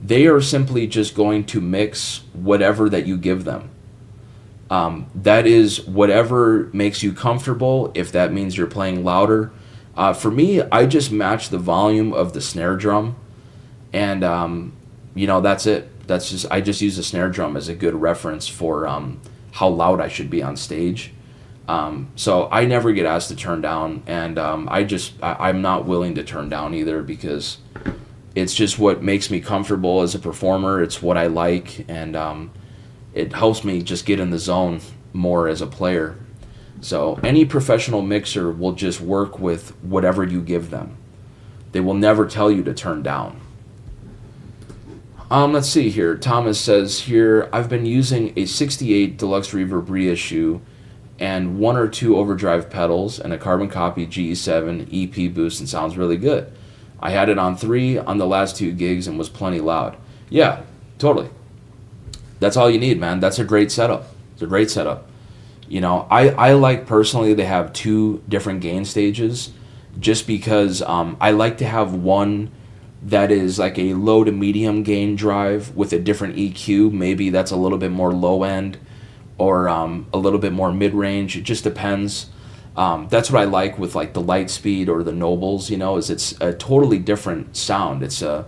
they are simply just going to mix whatever that you give them. That is whatever makes you comfortable. If that means you're playing louder, for me, I just match the volume of the snare drum, and that's it. I just use the snare drum as a good reference for how loud I should be on stage. So I never get asked to turn down, and I'm not willing to turn down either, because it's just what makes me comfortable as a performer. It's what I like, and it helps me just get in the zone more as a player. So any professional mixer will just work with whatever you give them. They will never tell you to turn down. Let's see here. Thomas says here, I've been using a 68 Deluxe Reverb reissue and 1 or 2 overdrive pedals and a carbon copy GE7 EP boost, and sounds really good. I had it on 3 on the last 2 gigs and was plenty loud. Yeah, totally. That's all you need, man. That's a great setup. It's a great setup. I like personally to have 2 different gain stages, just because I like to have one that is like a low to medium gain drive with a different EQ. Maybe that's a little bit more low end, or a little bit more mid range. It just depends. That's what I like with like the Lightspeed or the Nobles. Is it's a totally different sound. It's a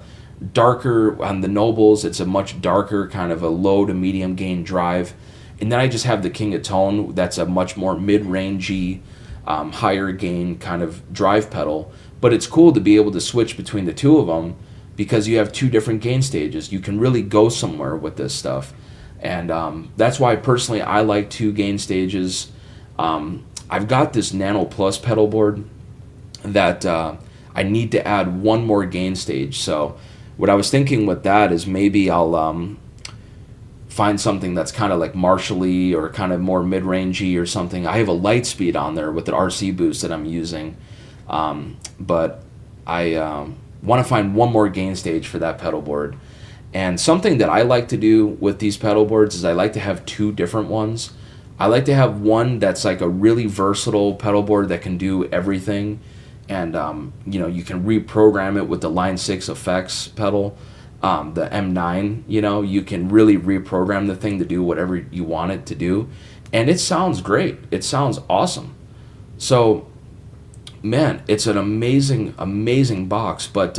darker on the Nobles. It's a much darker kind of a low to medium gain drive, and then I just have the King of Tone. That's a much more mid-rangey, higher gain kind of drive pedal. But it's cool to be able to switch between the 2 of them, because you have 2 different gain stages. You can really go somewhere with this stuff, and that's why personally I like 2 gain stages. I've got this Nano Plus pedal board that I need to add 1 more gain stage. So what I was thinking with that is maybe I'll find something that's kind of like Marshall-y or kind of more mid-rangey or something. I have a Lightspeed on there with an RC boost that I'm using, but I want to find 1 more gain stage for that pedal board. And something that I like to do with these pedal boards is I like to have 2 different ones. I like to have one that's like a really versatile pedal board that can do everything, and you can reprogram it with the Line 6 effects pedal, the M9. You can really reprogram the thing to do whatever you want it to do, and it sounds great. It sounds awesome. So, man, it's an amazing box. But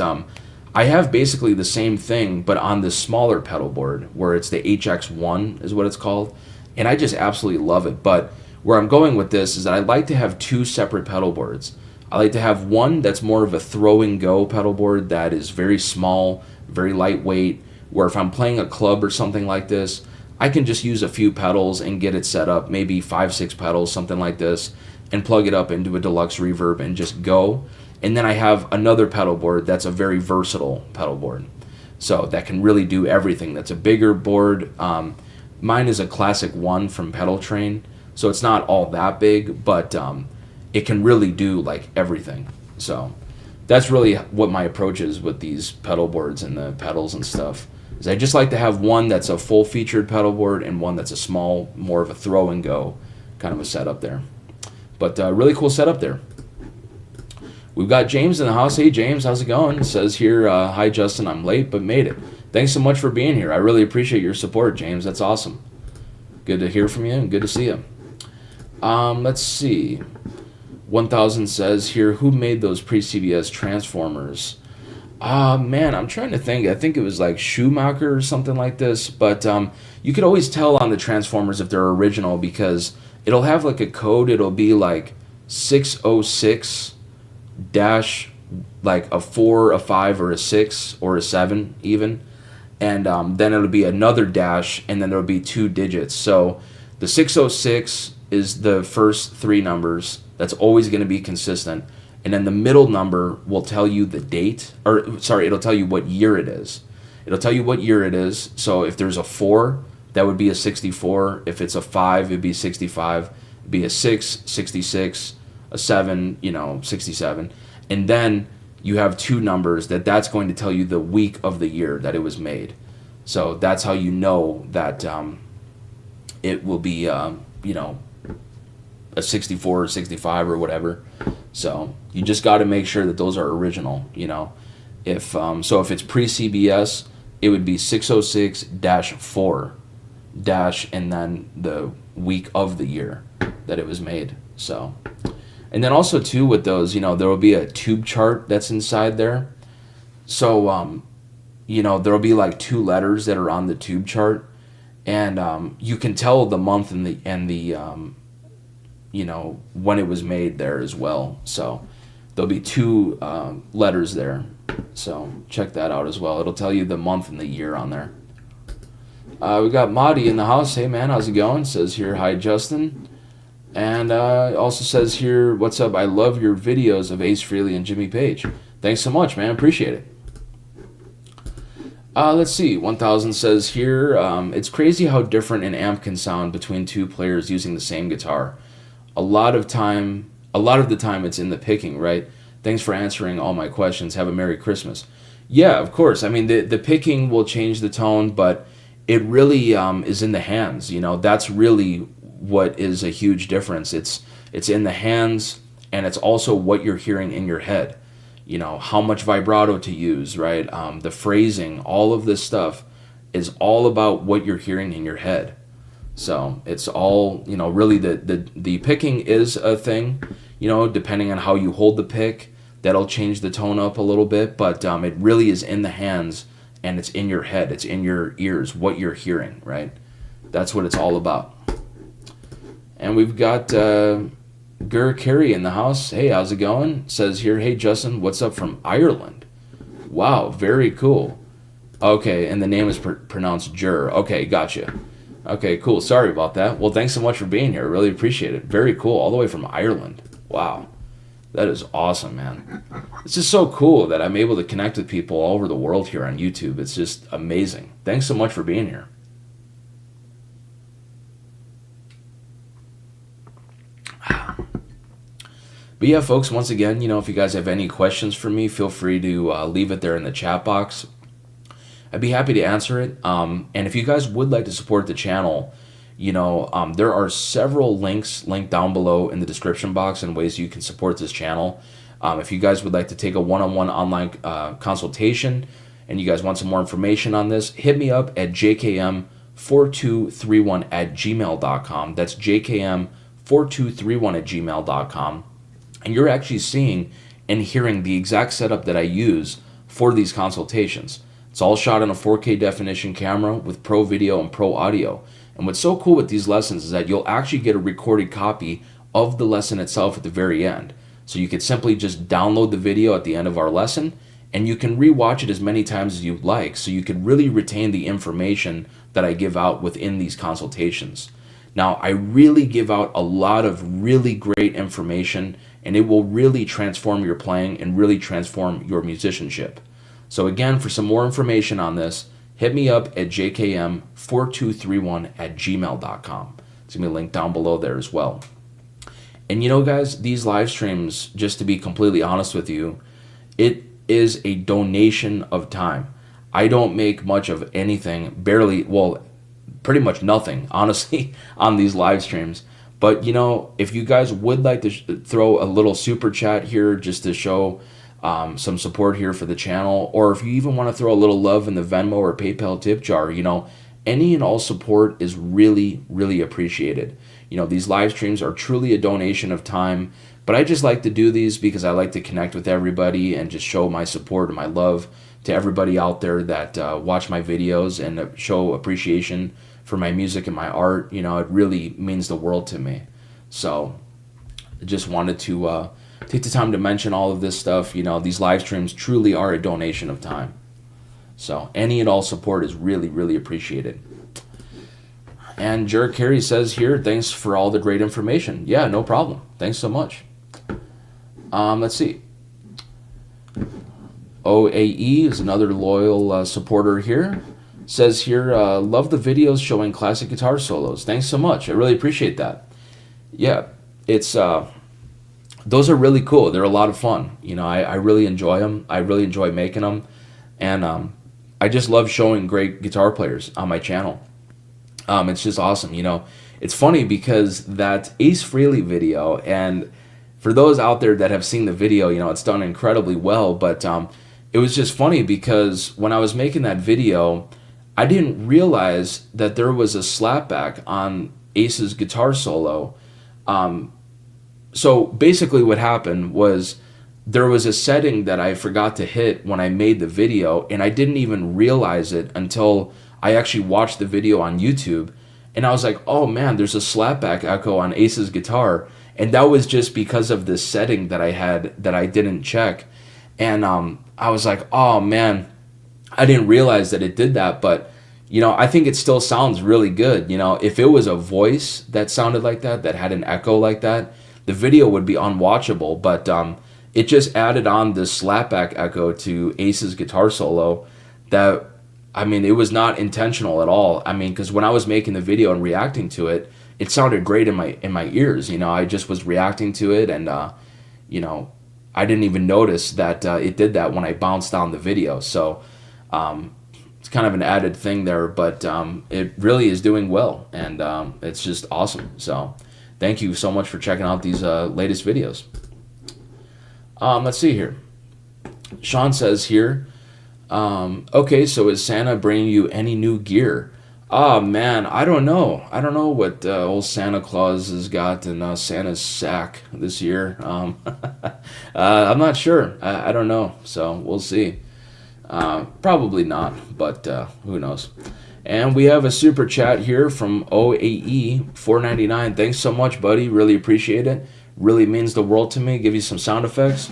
I have basically the same thing, but on this smaller pedal board, where it's the HX1 is what it's called, and I just absolutely love it. But where I'm going with this is that I like to have 2 separate pedal boards. I like to have one that's more of a throw and go pedal board that is very small, very lightweight, where if I'm playing a club or something like this, I can just use a few pedals and get it set up, maybe 5-6 pedals, something like this, and plug it up into a Deluxe Reverb and just go. And then I have another pedal board that's a very versatile pedal board, so that can really do everything. That's a bigger board. Mine is a Classic 1 from Pedal Train, so it's not all that big, but it can really do like everything. So that's really what my approach is with these pedal boards and the pedals and stuff. is I just like to have one that's a full featured pedal board and one that's a small, more of a throw and go kind of a setup there. But really cool setup there. We've got James in the house. Hey James, how's it going? It says here, hi Justin, I'm late but made it. Thanks so much for being here. I really appreciate your support, James. That's awesome. Good to hear from you and good to see you. Let's see. 1000 says here, who made those pre-CBS transformers? Man, I'm trying to think. I think it was like Schumacher or something like this. But you could always tell on the transformers if they're original because it'll have like a code. It'll be like 606 dash like a 4, a 5, or a 6, or a 7 even. And then it'll be another dash, and then there'll be 2 digits. So the 606 is the first 3 numbers. That's always going to be consistent. And then the middle number will tell you the date, or sorry, it'll tell you what year it is. It'll tell you what year it is. So if there's a 4, that would be a 64. If it's a 5, it'd be 65. It'd be a 6, 66, a 7, 67. And then you have 2 numbers that's going to tell you the week of the year that it was made. So that's how you know that it will be, a 64 or 65 or whatever. So you just got to make sure that those are original, If if it's pre-CBS, it would be 606-4 and then the week of the year that it was made. So, and then also too with those, there will be a tube chart that's inside there. So, there'll be like 2 letters that are on the tube chart, and you can tell the month and the when it was made there as well. So there'll be 2 letters there. So check that out as well. It'll tell you the month and the year on there. We got Madi in the house. Hey man, how's it going? Says here, hi Justin. And also says here, what's up? I love your videos of Ace Frehley and Jimmy Page. Thanks so much, man. Appreciate it. Let's see. 1000 says here, it's crazy how different an amp can sound between 2 players using the same guitar. A lot of the time it's in the picking, right? Thanks for answering all my questions. Have a Merry Christmas. Yeah, of course. I mean, the picking will change the tone, but it really is in the hands. That's really what is a huge difference. It's in the hands, and it's also what you're hearing in your head. How much vibrato to use, right? The phrasing, all of this stuff is all about what you're hearing in your head. So it's all, really the picking is a thing, depending on how you hold the pick, that'll change the tone up a little bit, but it really is in the hands and it's in your head, it's in your ears, what you're hearing, right? That's what it's all about. And we've got Gur Carey in the house. Hey, how's it going? Says here, hey Justin, what's up from Ireland? Wow, very cool. Okay, and the name is pronounced Jur. Okay, gotcha. Okay, cool. Sorry about that. Well, thanks so much for being here. Really appreciate it. Very cool. All the way from Ireland. Wow. That is awesome, man. It's just so cool that I'm able to connect with people all over the world here on YouTube. It's just amazing. Thanks so much for being here. But yeah, folks, once again, if you guys have any questions for me, feel free to leave it there in the chat box. I'd be happy to answer it. And if you guys would like to support the channel, there are several links linked down below in the description box and ways you can support this channel. If you guys would like to take a one-on-one online consultation and you guys want some more information on this, hit me up at jkm4231@gmail.com. That's jkm4231@gmail.com. And you're actually seeing and hearing the exact setup that I use for these consultations. It's all shot on a 4K definition camera with pro video and pro audio. And what's so cool with these lessons is that you'll actually get a recorded copy of the lesson itself at the very end. So you could simply just download the video at the end of our lesson, and you can rewatch it as many times as you'd like, so you could really retain the information that I give out within these consultations. Now, I really give out a lot of really great information, and it will really transform your playing and really transform your musicianship. So again, for some more information on this, hit me up at jkm4231@gmail.com. It's going to be linked down below there as well. And guys, these live streams, just to be completely honest with you, it is a donation of time. I don't make much of anything, barely, well, pretty much nothing, honestly, on these live streams. But if you guys would like to throw a little super chat here just to show some support here for the channel, or if you even want to throw a little love in the Venmo or PayPal tip jar, any and all support is really, really appreciated. These live streams are truly a donation of time, but I just like to do these because I like to connect with everybody and just show my support and my love to everybody out there that watch my videos and show appreciation for my music and my art. It really means the world to me. So I just wanted to take the time to mention all of this stuff. These live streams truly are a donation of time. So any and all support is really, really appreciated. And Jerk Carey says here, thanks for all the great information. Yeah, no problem. Thanks so much. Let's see. OAE is another loyal supporter here. Says here, love the videos showing classic guitar solos. Thanks so much. I really appreciate that. Yeah, it's those are really cool. They're a lot of fun. I really enjoy them. I really enjoy making them. And I just love showing great guitar players on my channel. It's just awesome. It's funny because that Ace Frehley video, and for those out there that have seen the video, it's done incredibly well. But it was just funny because when I was making that video, I didn't realize that there was a slapback on Ace's guitar solo. So basically what happened was there was a setting that I forgot to hit when I made the video, and I didn't even realize it until I actually watched the video on YouTube, and I was like, oh man, there's a slapback echo on Ace's guitar, and that was just because of this setting that I had that I didn't check. And I was like, oh man, I didn't realize that it did that. But I think it still sounds really good. If it was a voice that sounded like that had an echo like that, the video would be unwatchable. But it just added on this slapback echo to Ace's guitar solo that, it was not intentional at all. Because when I was making the video and reacting to it, it sounded great in my ears. I just was reacting to it, and I didn't even notice that it did that when I bounced on the video. So it's kind of an added thing there, but it really is doing well, and it's just awesome. So thank you so much for checking out these latest videos. Let's see here. Sean says here, okay, so is Santa bringing you any new gear? Oh man, I don't know. I don't know what old Santa Claus has got in Santa's sack this year. I'm not sure. I don't know. So we'll see. Probably not, but who knows. And we have a super chat here from OAE 499. Thanks so much, buddy. Really appreciate it. Really means the world to me. Give you some sound effects.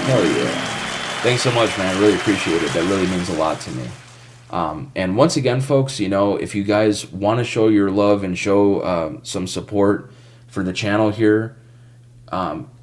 Hell yeah. Thanks so much, man. I really appreciate it. That really means a lot to me. And once again, folks, if you guys want to show your love and show some support for the channel here,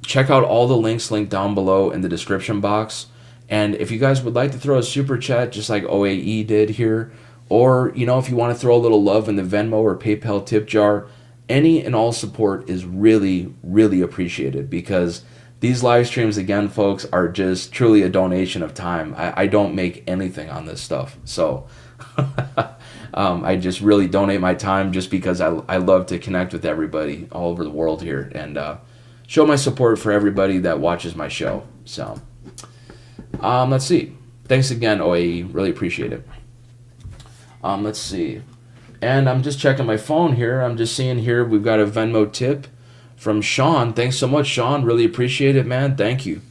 check out all the links linked down below in the description box. And if you guys would like to throw a super chat just like OAE did here, or if you want to throw a little love in the Venmo or PayPal tip jar, any and all support is really, really appreciated, because these live streams, again, folks, are just truly a donation of time. I don't make anything on this stuff. So I just really donate my time just because I love to connect with everybody all over the world here and show my support for everybody that watches my show. So let's see. Thanks again, OAE. Really appreciate it. Let's see. And I'm just checking my phone here. I'm just seeing here we've got a Venmo tip from Sean. Thanks so much, Sean. Really appreciate it, man. Thank you.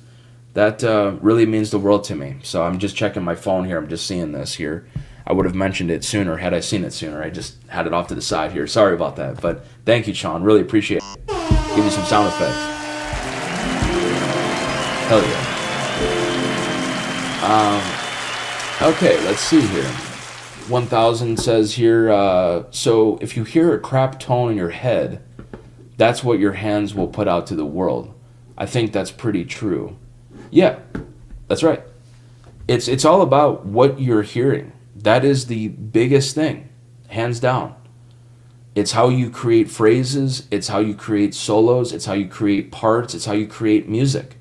That really means the world to me. So I'm just checking my phone here. I'm just seeing this here. I would have mentioned it sooner had I seen it sooner. I just had it off to the side here. Sorry about that. But thank you, Sean. Really appreciate it. Give me some sound effects. Hell yeah. Okay, let's see here. 1000 says here, so if you hear a crap tone in your head, that's what your hands will put out to the world. I think that's pretty true. Yeah, that's right. It's all about what you're hearing. That is the biggest thing, hands down. It's how you create phrases. It's how you create solos. It's how you create parts. It's how you create music.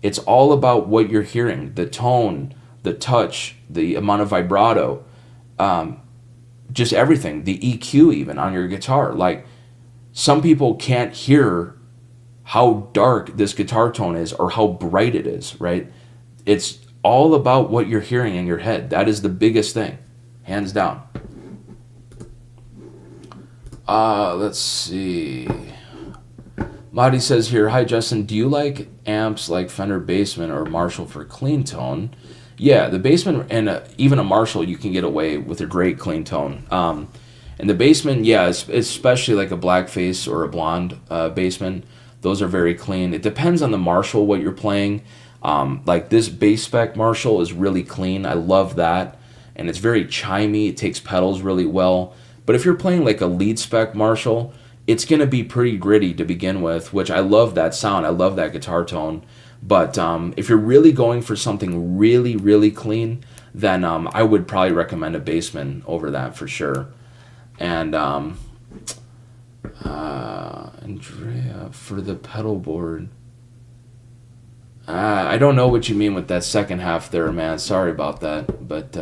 It's all about what you're hearing, the tone, the touch, the amount of vibrato, just everything, the EQ even on your guitar. Like, some people can't hear how dark this guitar tone is or how bright it is, right? It's all about what you're hearing in your head. That is the biggest thing, hands down. Let's see. Mahdi says here, hi Justin, do you like amps like Fender Bassman or Marshall for clean tone? Yeah, the Bassman and even a Marshall, you can get away with a great clean tone. And the Bassman, yeah, especially like a blackface or a blonde Bassman, those are very clean. It depends on the Marshall, what you're playing. Like this bass spec Marshall is really clean. I love that. And it's very chimey. It takes pedals really well. But if you're playing like a lead spec Marshall, it's going to be pretty gritty to begin with, which I love that sound. I love that guitar tone. But if you're really going for something really, really clean, then I would probably recommend a Bassman over that for sure. And Andrea, for the pedal board. I don't know what you mean with that second half there, man. Sorry about that. But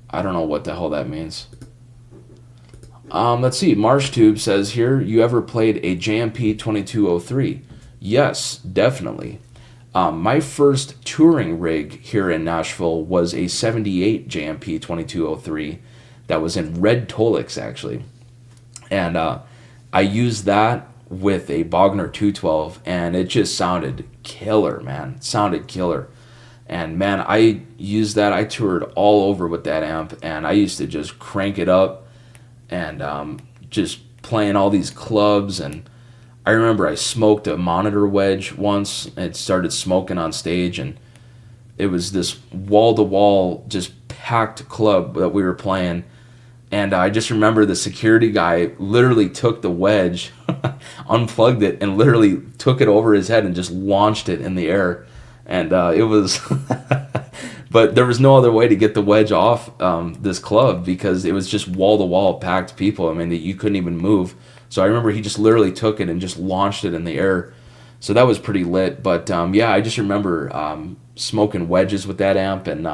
I don't know what the hell that means. Let's see. MarshTube says here, you ever played a JMP 2203? Yes, definitely. My first touring rig here in Nashville was a 78 JMP 2203 that was in red Tolix, actually. And I used that with a Bogner 212, and it just sounded killer, man. It sounded killer. And, man, I used that. I toured all over with that amp, and I used to just crank it up and just playing all these clubs. And I remember I smoked a monitor wedge once, and it started smoking on stage, and it was this wall-to-wall, just packed club that we were playing. And I just remember the security guy literally took the wedge, unplugged it, and literally took it over his head and just launched it in the air. And it was... But there was no other way to get the wedge off this club because it was just wall-to-wall packed people. I mean, you couldn't even move. So I remember he just literally took it and just launched it in the air. So that was pretty lit. But yeah, I just remember smoking wedges with that amp. And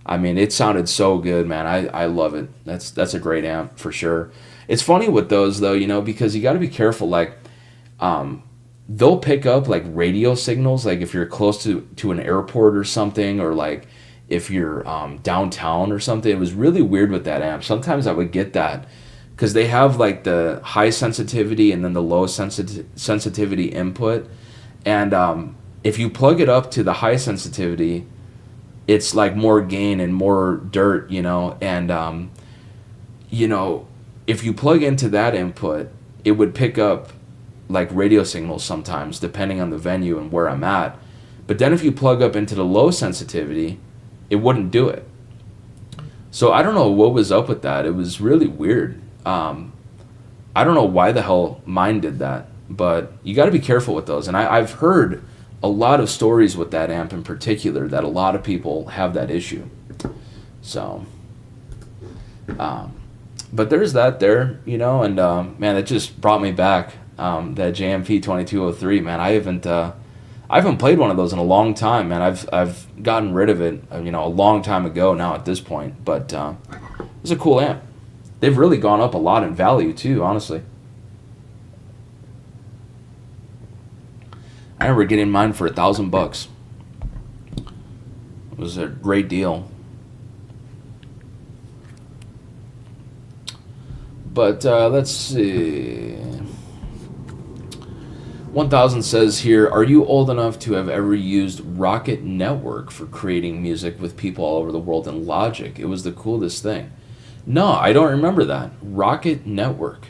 I mean, it sounded so good, man. I love it. That's a great amp for sure. It's funny with those, though, you know, because you got to be careful. Like, they'll pick up like radio signals, like if you're close to an airport or something, or like if you're downtown or something. It was really weird with that amp. Sometimes I would get that because they have like the high sensitivity and then the low sensitivity input. And if you plug it up to the high sensitivity, it's like more gain and more dirt, you know. And you know, if you plug into that input, it would pick up like radio signals sometimes, depending on the venue and where I'm at. But then if you plug up into the low sensitivity, it wouldn't do it. So I don't know what was up with that. It was really weird. I don't know why the hell mine did that, but you got to be careful with those. And I've heard a lot of stories with that amp in particular that a lot of people have that issue. So, but there's that there, you know, and man, it just brought me back. That JMP 2203, man. I haven't played one of those in a long time, man. I've gotten rid of it, you know, a long time ago now at this point. But it's a cool amp. They've really gone up a lot in value too, honestly. I remember getting mine for $1,000. It was a great deal. But let's see. 1000 says here, are you old enough to have ever used Rocket Network for creating music with people all over the world in Logic? It was the coolest thing. No, I don't remember that. Rocket Network.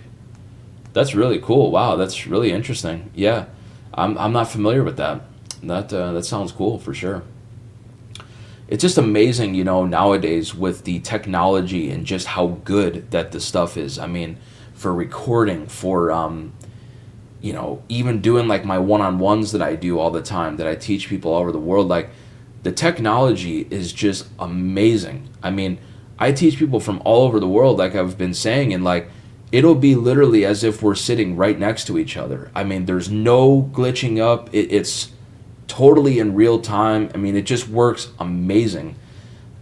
That's really cool. Wow, that's really interesting. Yeah, I'm not familiar with that. That sounds cool for sure. It's just amazing, you know, nowadays with the technology and just how good that the stuff is. I mean, for recording, for you know, even doing like my one-on-ones that I do all the time, that I teach people all over the world, like the technology is just amazing. I mean, I teach people from all over the world, like I've been saying, and like it'll be literally as if we're sitting right next to each other. I mean, there's no glitching up. It's totally in real time. I mean, it just works amazing.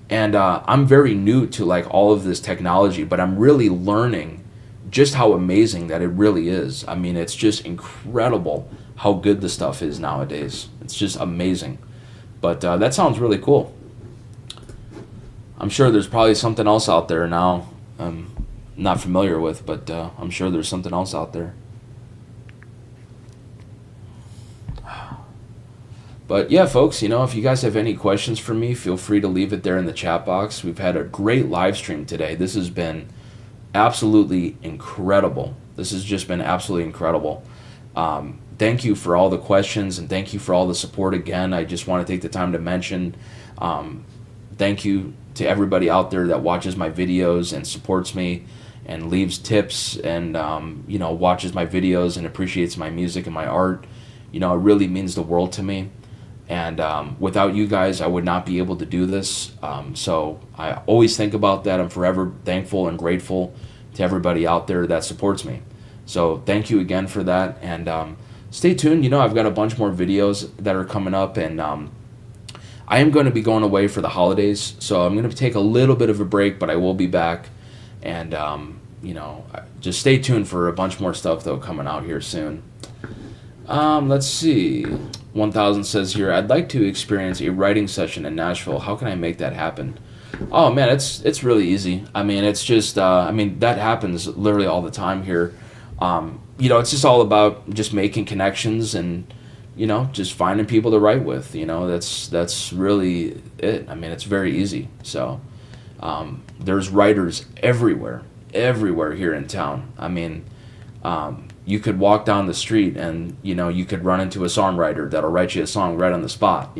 And I'm very new to like all of this technology, but I'm really learning just how amazing that it really is. I mean, it's just incredible how good the stuff is nowadays. It's just amazing. But that sounds really cool. I'm sure there's probably something else out there now I'm not familiar with, but I'm sure there's something else out there. But yeah, folks, if you guys have any questions for me, feel free to leave it there in the chat box. We've had a great live stream today. This has been absolutely incredible. This has just been absolutely incredible. Thank you for all the questions, and thank you for all the support again. I just want to take the time to mention thank you to everybody out there that watches my videos and supports me and leaves tips and watches my videos and appreciates my music and my art. It really means the world to me. And without you guys, I would not be able to do this. So I always think about that. I'm forever thankful and grateful to everybody out there that supports me. So thank you again for that. And stay tuned. I've got a bunch more videos that are coming up. And I am going to be going away for the holidays. So I'm going to take a little bit of a break, but I will be back. And, just stay tuned for a bunch more stuff, though, coming out here soon. Let's see. 1000 says here, I'd like to experience a writing session in Nashville. How can I make that happen? Oh man, it's really easy. I mean, it's just that happens literally all the time here. It's just all about just making connections and just finding people to write with. That's really it. I mean, it's very easy. So there's writers everywhere here in town. I mean, you could walk down the street and you could run into a songwriter that'll write you a song right on the spot.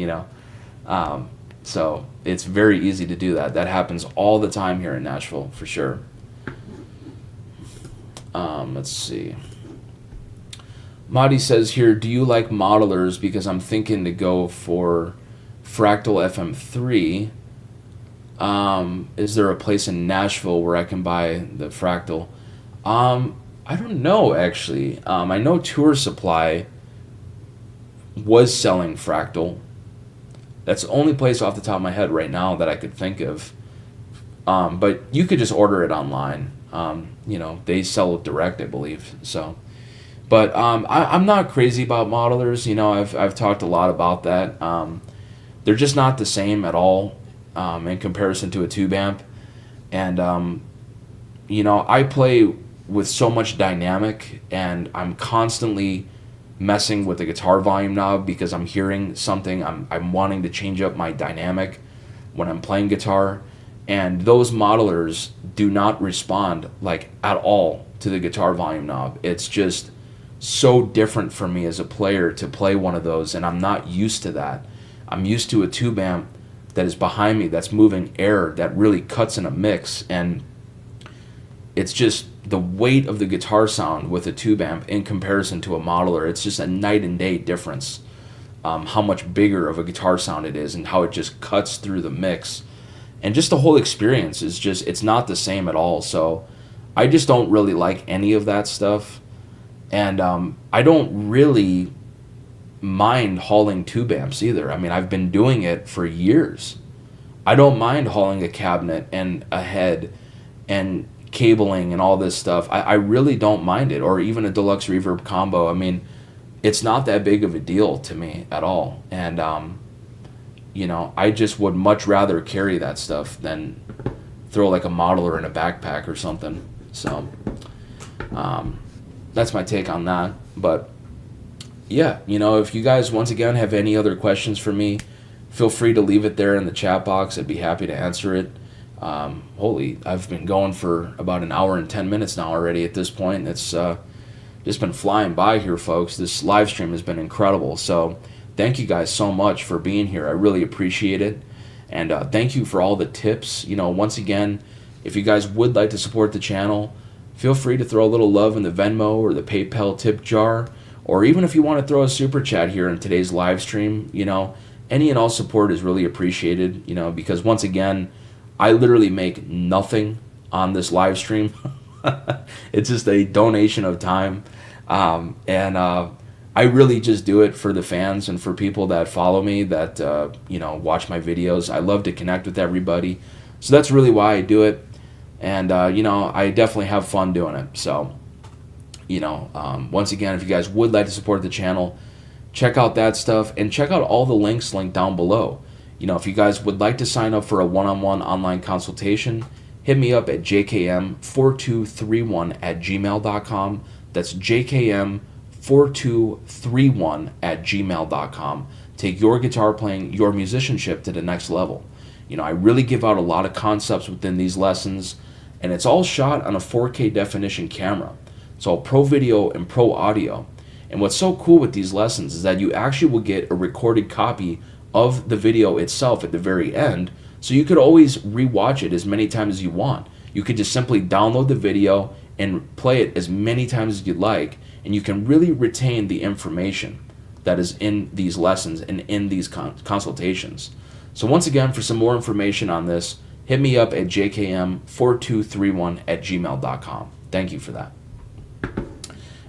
So it's very easy to do that. That happens all the time here in Nashville for sure. Let's see. Madi says here, do you like modelers? Because I'm thinking to go for Fractal FM3. Is there a place in Nashville where I can buy the Fractal? I don't know, actually. I know Tour Supply was selling Fractal. That's the only place off the top of my head right now that I could think of. But you could just order it online. They sell it direct, I believe. So, but I'm not crazy about modelers. I've talked a lot about that. They're just not the same at all in comparison to a tube amp. And I play with so much dynamic, and I'm constantly messing with the guitar volume knob because I'm hearing something. I'm wanting to change up my dynamic when I'm playing guitar, and those modelers do not respond like at all to the guitar volume knob. It's just so different for me as a player to play one of those, and I'm not used to that. I'm used to a tube amp that is behind me that's moving air that really cuts in a mix, and it's just the weight of the guitar sound with a tube amp in comparison to a modeler. It's just a night and day difference. How much bigger of a guitar sound it is and how it just cuts through the mix. And just the whole experience is just, it's not the same at all. So I just don't really like any of that stuff. And I don't really mind hauling tube amps either. I mean, I've been doing it for years. I don't mind hauling a cabinet and a head and cabling and all this stuff. I really don't mind it, or even a deluxe reverb combo. I mean, it's not that big of a deal to me at all. And I just would much rather carry that stuff than throw like a modeler in a backpack or something. So that's my take on that. But yeah, if you guys once again have any other questions for me, feel free to leave it there in the chat box. I'd be happy to answer it. I've been going for about an hour and 10 minutes now already at this point. It's just been flying by here, folks. This live stream has been incredible. So thank you guys so much for being here. I really appreciate it. And thank you for all the tips. Once again, if you guys would like to support the channel, feel free to throw a little love in the Venmo or the PayPal tip jar. Or even if you want to throw a super chat here in today's live stream, any and all support is really appreciated, because once again, I literally make nothing on this live stream. It's just a donation of time. And I really just do it for the fans and for people that follow me, that watch my videos. I love to connect with everybody, so that's really why I do it. And I definitely have fun doing it. So once again, if you guys would like to support the channel, check out that stuff and check out all the links linked down below. If you guys would like to sign up for a one-on-one online consultation, hit me up at jkm4231@gmail.com. That's jkm4231@gmail.com. Take your guitar playing, your musicianship to the next level. I really give out a lot of concepts within these lessons, and it's all shot on a 4K definition camera. It's all pro video and pro audio. And what's so cool with these lessons is that you actually will get a recorded copy of the video itself at the very end, so you could always rewatch it as many times as you want. You could just simply download the video and play it as many times as you'd like, and you can really retain the information that is in these lessons and in these consultations. So once again, for some more information on this, hit me up at jkm4231@gmail.com. Thank you for that.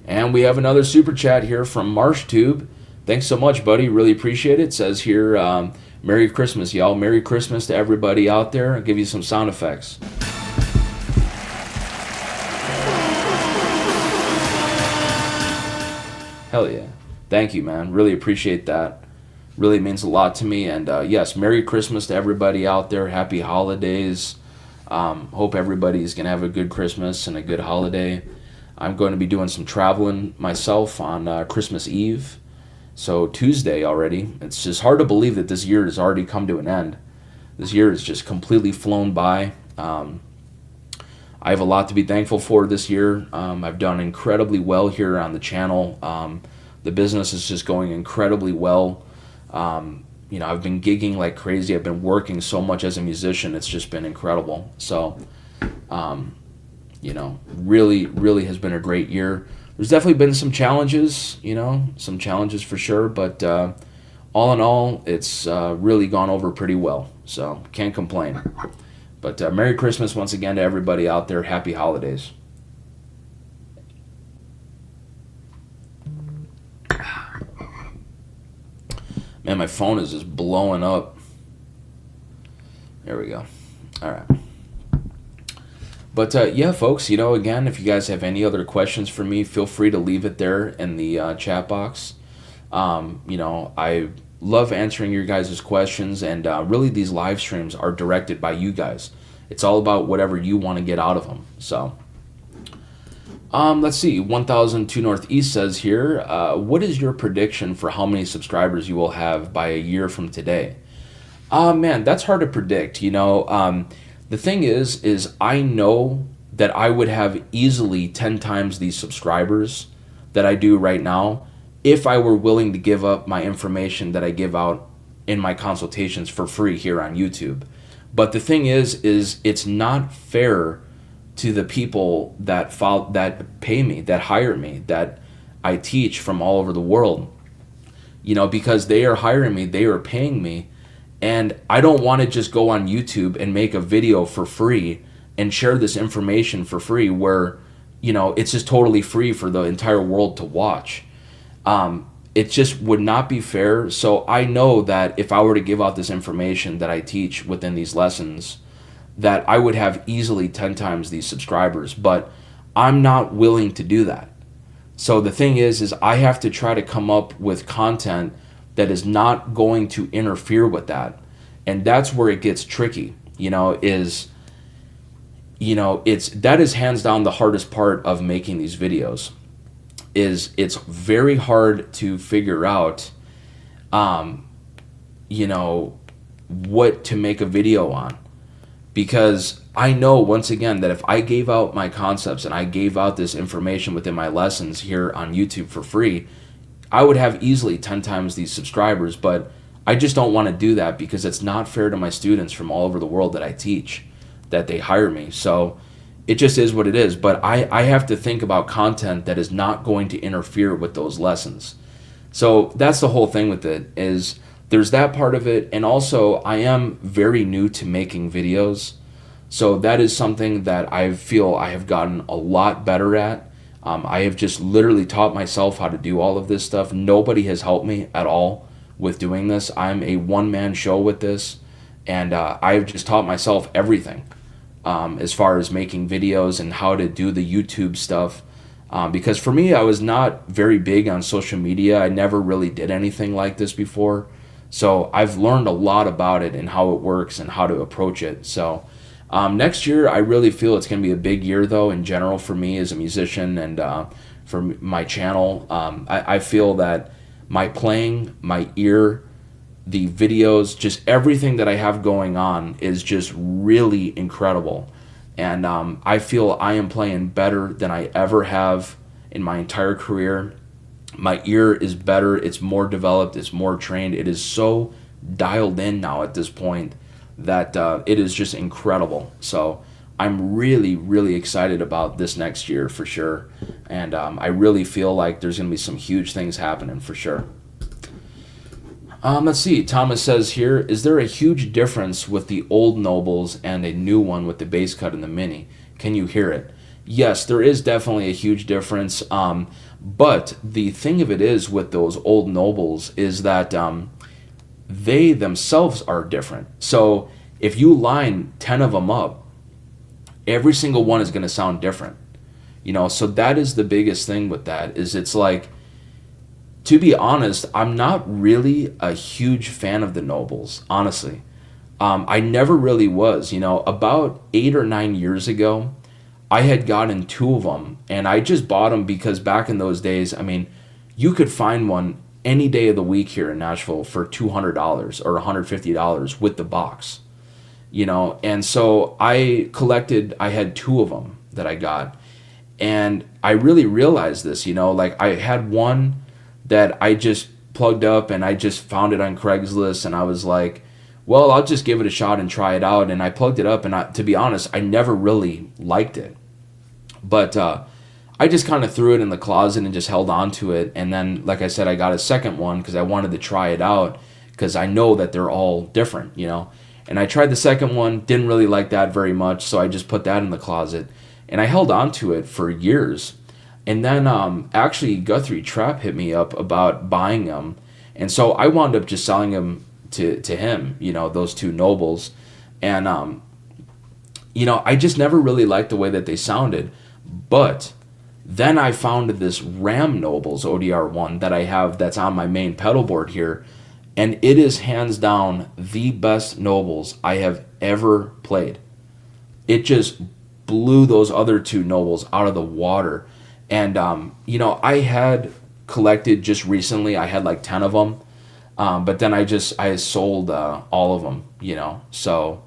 And we have another super chat here from MarshTube. Thanks so much, buddy. Really appreciate it. It says here, Merry Christmas, y'all. Merry Christmas to everybody out there. I'll give you some sound effects. Hell yeah. Thank you, man. Really appreciate that. Really means a lot to me. And yes, Merry Christmas to everybody out there. Happy holidays. Hope everybody's going to have a good Christmas and a good holiday. I'm going to be doing some traveling myself on Christmas Eve. So Tuesday already. It's just hard to believe that this year has already come to an end. This year has just completely flown by. I have a lot to be thankful for this year. I've done incredibly well here on the channel. The business is just going incredibly well. I've been gigging like crazy. I've been working so much as a musician. It's just been incredible. So, really, really has been a great year. There's definitely been some challenges, some challenges for sure. But all in all, it's really gone over pretty well. So, can't complain. But Merry Christmas once again to everybody out there. Happy holidays. Man, my phone is just blowing up. There we go. All right. But yeah, folks, again, if you guys have any other questions for me, feel free to leave it there in the chat box. I love answering your guys' questions, and really these live streams are directed by you guys. It's all about whatever you want to get out of them. So, let's see. 1002 Northeast says here, what is your prediction for how many subscribers you will have by a year from today? Man, that's hard to predict. The thing is I know that I would have easily 10 times these subscribers that I do right now if I were willing to give up my information that I give out in my consultations for free here on YouTube. But the thing is it's not fair to the people that pay me, that hire me, that I teach from all over the world, because they are hiring me, they are paying me, and I don't want to just go on YouTube and make a video for free and share this information for free where, it's just totally free for the entire world to watch. It just would not be fair. So I know that if I were to give out this information that I teach within these lessons, that I would have easily 10 times these subscribers, but I'm not willing to do that. So the thing is I have to try to come up with content that is not going to interfere with that. And that's where it gets tricky, that is hands down the hardest part of making these videos. It's very hard to figure out, what to make a video on. Because I know, once again, that if I gave out my concepts and I gave out this information within my lessons here on YouTube for free, I would have easily 10 times these subscribers, but I just don't want to do that because it's not fair to my students from all over the world that I teach, that they hire me. So it just is what it is. But I have to think about content that is not going to interfere with those lessons. So that's the whole thing with it, is there's that part of it. And also I am very new to making videos. So that is something that I feel I have gotten a lot better at. I have just literally taught myself how to do all of this stuff. Nobody has helped me at all with doing this. I'm a one-man show with this, and I've just taught myself everything as far as making videos and how to do the YouTube stuff. Because for me, I was not very big on social media. I never really did anything like this before. So I've learned a lot about it and how it works and how to approach it. So next year, I really feel it's going to be a big year, though, in general for me as a musician and for my channel. I feel that my playing, my ear, the videos, just everything that I have going on is just really incredible. And I feel I am playing better than I ever have in my entire career. My ear is better, it's more developed, it's more trained. It is so dialed in now at this point that it is just incredible. So I'm really, really excited about this next year for sure. And I really feel like there's going to be some huge things happening for sure. Let's see. Thomas says here, is there a huge difference with the old Nobles and a new one with the bass cut and the Mini? Can you hear it? Yes, there is definitely a huge difference. But the thing of it is with those old Nobles is that they themselves are different. So if you line 10 of them up, every single one is going to sound different. So that is the biggest thing with that is it's like, to be honest, I'm not really a huge fan of the Nobles, honestly. I never really was. About 8 or 9 years ago, I had gotten 2 of them, and I just bought them because back in those days, I mean, you could find one any day of the week here in Nashville for $200 or $150 with the box, and so I had 2 of them that I got, and I really realized this, like I had one that I just plugged up and I just found it on Craigslist, and I was like, well, I'll just give it a shot and try it out. And I plugged it up, and to be honest, I never really liked it. But I just kind of threw it in the closet and just held on to it. And then, like I said, I got a second one because I wanted to try it out because I know that they're all different, And I tried the second one, didn't really like that very much, so I just put that in the closet. And I held on to it for years. And then actually Guthrie Trapp hit me up about buying them. And so I wound up just selling them to him, those 2 Nobles. And, I just never really liked the way that they sounded. But then I found this Ram Nobles ODR1 that I have that's on my main pedal board here. And it is hands down the best Nobles I have ever played. It just blew those other 2 Nobles out of the water. And, I had collected just recently, I had like 10 of them, but then I sold all of them, so,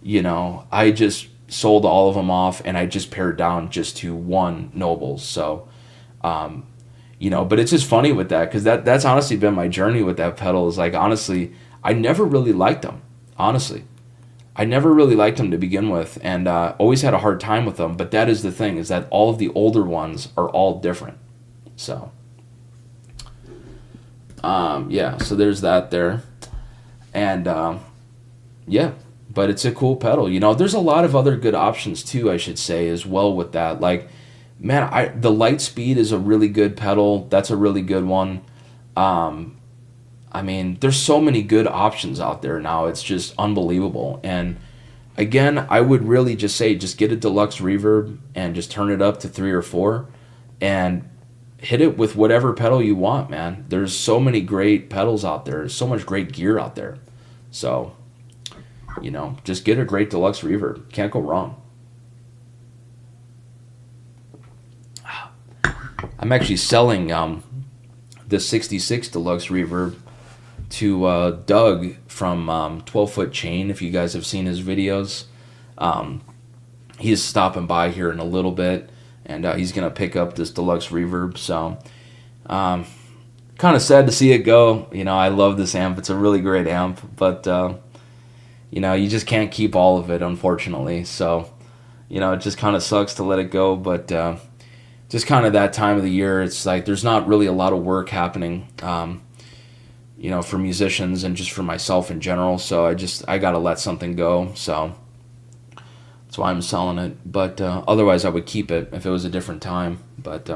I just sold all of them off and I just pared down just to 1 Nobles. So, but it's just funny with that because that's honestly been my journey with that pedal is like, honestly, I never really liked them, honestly. I never really liked them to begin with, and always had a hard time with them. But that is the thing, is that all of the older ones are all different. So, so there's that there. And, but it's a cool pedal. There's a lot of other good options, too, I should say, as well with that. Like, man, the Lightspeed is a really good pedal. That's a really good one. I mean, there's so many good options out there now. It's just unbelievable. And again, I would really just say, just get a deluxe reverb and just turn it up to 3 or 4 and hit it with whatever pedal you want, man. There's so many great pedals out there. There's so much great gear out there. So, just get a great deluxe reverb. Can't go wrong. I'm actually selling the 66 deluxe reverb to Doug from 12 Foot Chain, if you guys have seen his videos. He's stopping by here in a little bit, and he's going to pick up this deluxe reverb. So, kind of sad to see it go. I love this amp. It's a really great amp, but, you just can't keep all of it, unfortunately. So, it just kind of sucks to let it go, but just kind of that time of the year, it's like there's not really a lot of work happening. For musicians and just for myself in general. So I got to let something go. So that's why I'm selling it. But otherwise I would keep it if it was a different time. But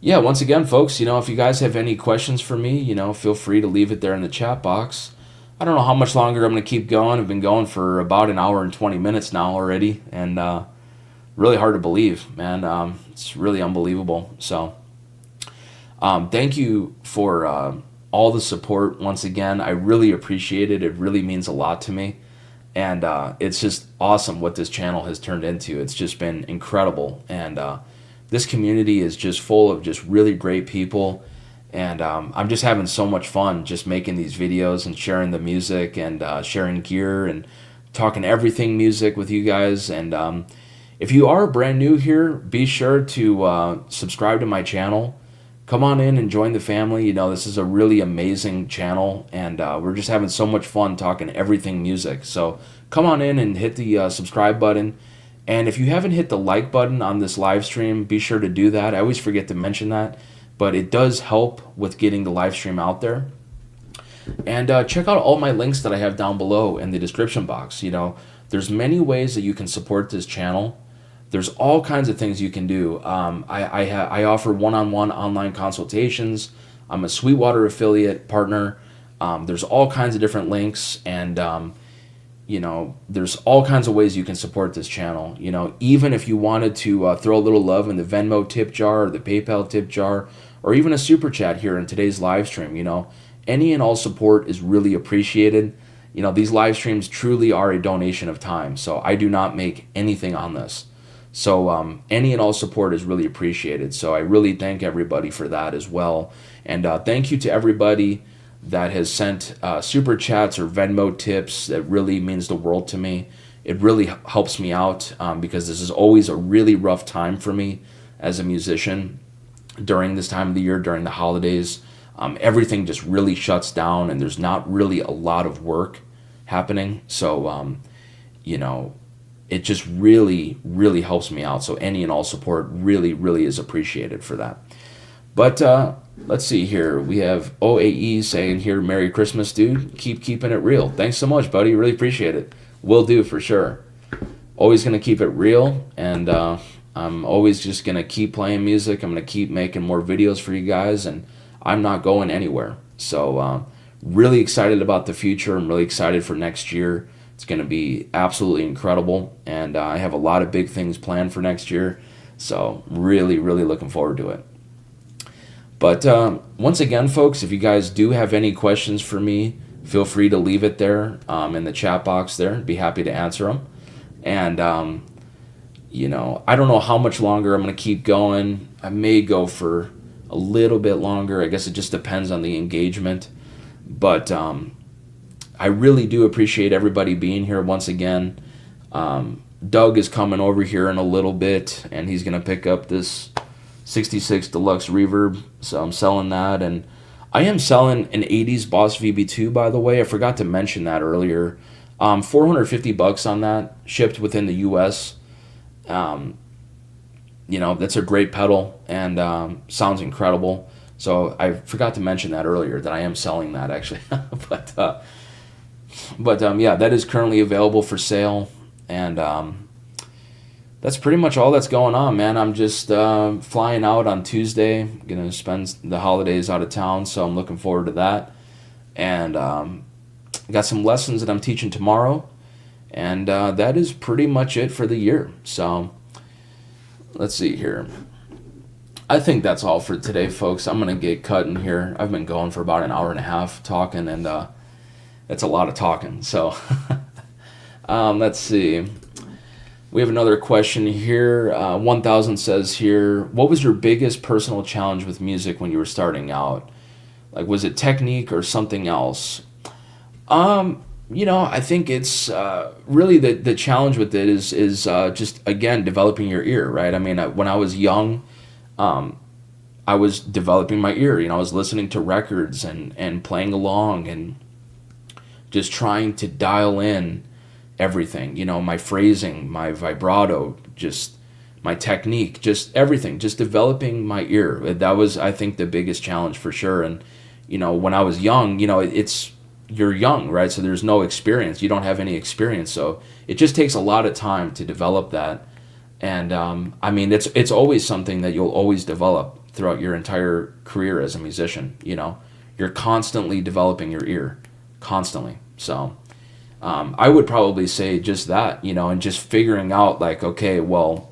yeah, once again, folks, if you guys have any questions for me, feel free to leave it there in the chat box. I don't know how much longer I'm going to keep going. I've been going for about an hour and 20 minutes now already, and really hard to believe, man. It's really unbelievable. So thank you for all the support once again. I really appreciate it. It really means a lot to me. And it's just awesome what this channel has turned into. It's just been incredible. And this community is just full of just really great people. And I'm just having so much fun just making these videos and sharing the music and sharing gear and talking everything music with you guys. And if you are brand new here, be sure to subscribe to my channel. Come on in and join the family. This is a really amazing channel, and we're just having so much fun talking everything music. So come on in and hit the subscribe button. And if you haven't hit the like button on this live stream, be sure to do that. I always forget to mention that, but it does help with getting the live stream out there. And check out all my links that I have down below in the description box. There's many ways that you can support this channel. There's all kinds of things you can do. I offer one-on-one online consultations. I'm a Sweetwater affiliate partner. There's all kinds of different links, and there's all kinds of ways you can support this channel. Even if you wanted to throw a little love in the Venmo Tip Jar or the PayPal Tip Jar, or even a super chat here in today's live stream, any and all support is really appreciated. These live streams truly are a donation of time, so I do not make anything on this. So any and all support is really appreciated. So I really thank everybody for that as well. And thank you to everybody that has sent super chats or Venmo tips. That really means the world to me. It really helps me out because this is always a really rough time for me as a musician during this time of the year, during the holidays. Everything just really shuts down and there's not really a lot of work happening. So, it just really, really helps me out. So any and all support really, really is appreciated for that. But let's see here. We have OAE saying here, Merry Christmas, dude. Keep keeping it real. Thanks so much, buddy. Really appreciate it. Will do for sure. Always going to keep it real. And I'm always just going to keep playing music. I'm going to keep making more videos for you guys. And I'm not going anywhere. So really excited about the future. I'm really excited for next year. It's going to be absolutely incredible, and I have a lot of big things planned for next year, so really, really looking forward to it. But once again, folks, if you guys do have any questions for me, feel free to leave it there in the chat box there. I'd be happy to answer them. And, I don't know how much longer I'm going to keep going. I may go for a little bit longer. I guess it just depends on the engagement. But I really do appreciate everybody being here once again. Doug is coming over here in a little bit, and he's going to pick up this 66 Deluxe Reverb, so I'm selling that. And I am selling an 80s Boss VB2, by the way. I forgot to mention that earlier. $450 on that, shipped within the U.S. That's a great pedal, and sounds incredible. So I forgot to mention that earlier, that I am selling that, actually. But yeah, that is currently available for sale, and that's pretty much all that's going on, man. I'm just flying out on Tuesday. I'm going to spend the holidays out of town, so I'm looking forward to that. And I got some lessons that I'm teaching tomorrow, and that is pretty much it for the year. So let's see here. I think that's all for today, folks. I'm going to get cutting here. I've been going for about an hour and a half talking, and that's a lot of talking. So let's see. We have another question here. 1000 says here, what was your biggest personal challenge with music when you were starting out? Like, was it technique or something else? I think it's really the challenge with it is just, again, developing your ear, right? I mean, when I was young, I was developing my ear. I was listening to records and playing along and just trying to dial in everything, my phrasing, my vibrato, just my technique, just everything, just developing my ear. That was, I think, the biggest challenge for sure. And, when I was young, you're young, right? So there's no experience. You don't have any experience. So it just takes a lot of time to develop that. And I mean, it's always something that you'll always develop throughout your entire career as a musician. You know, you're constantly developing your ear, constantly. So I would probably say just that, you know, and just figuring out like, okay, well,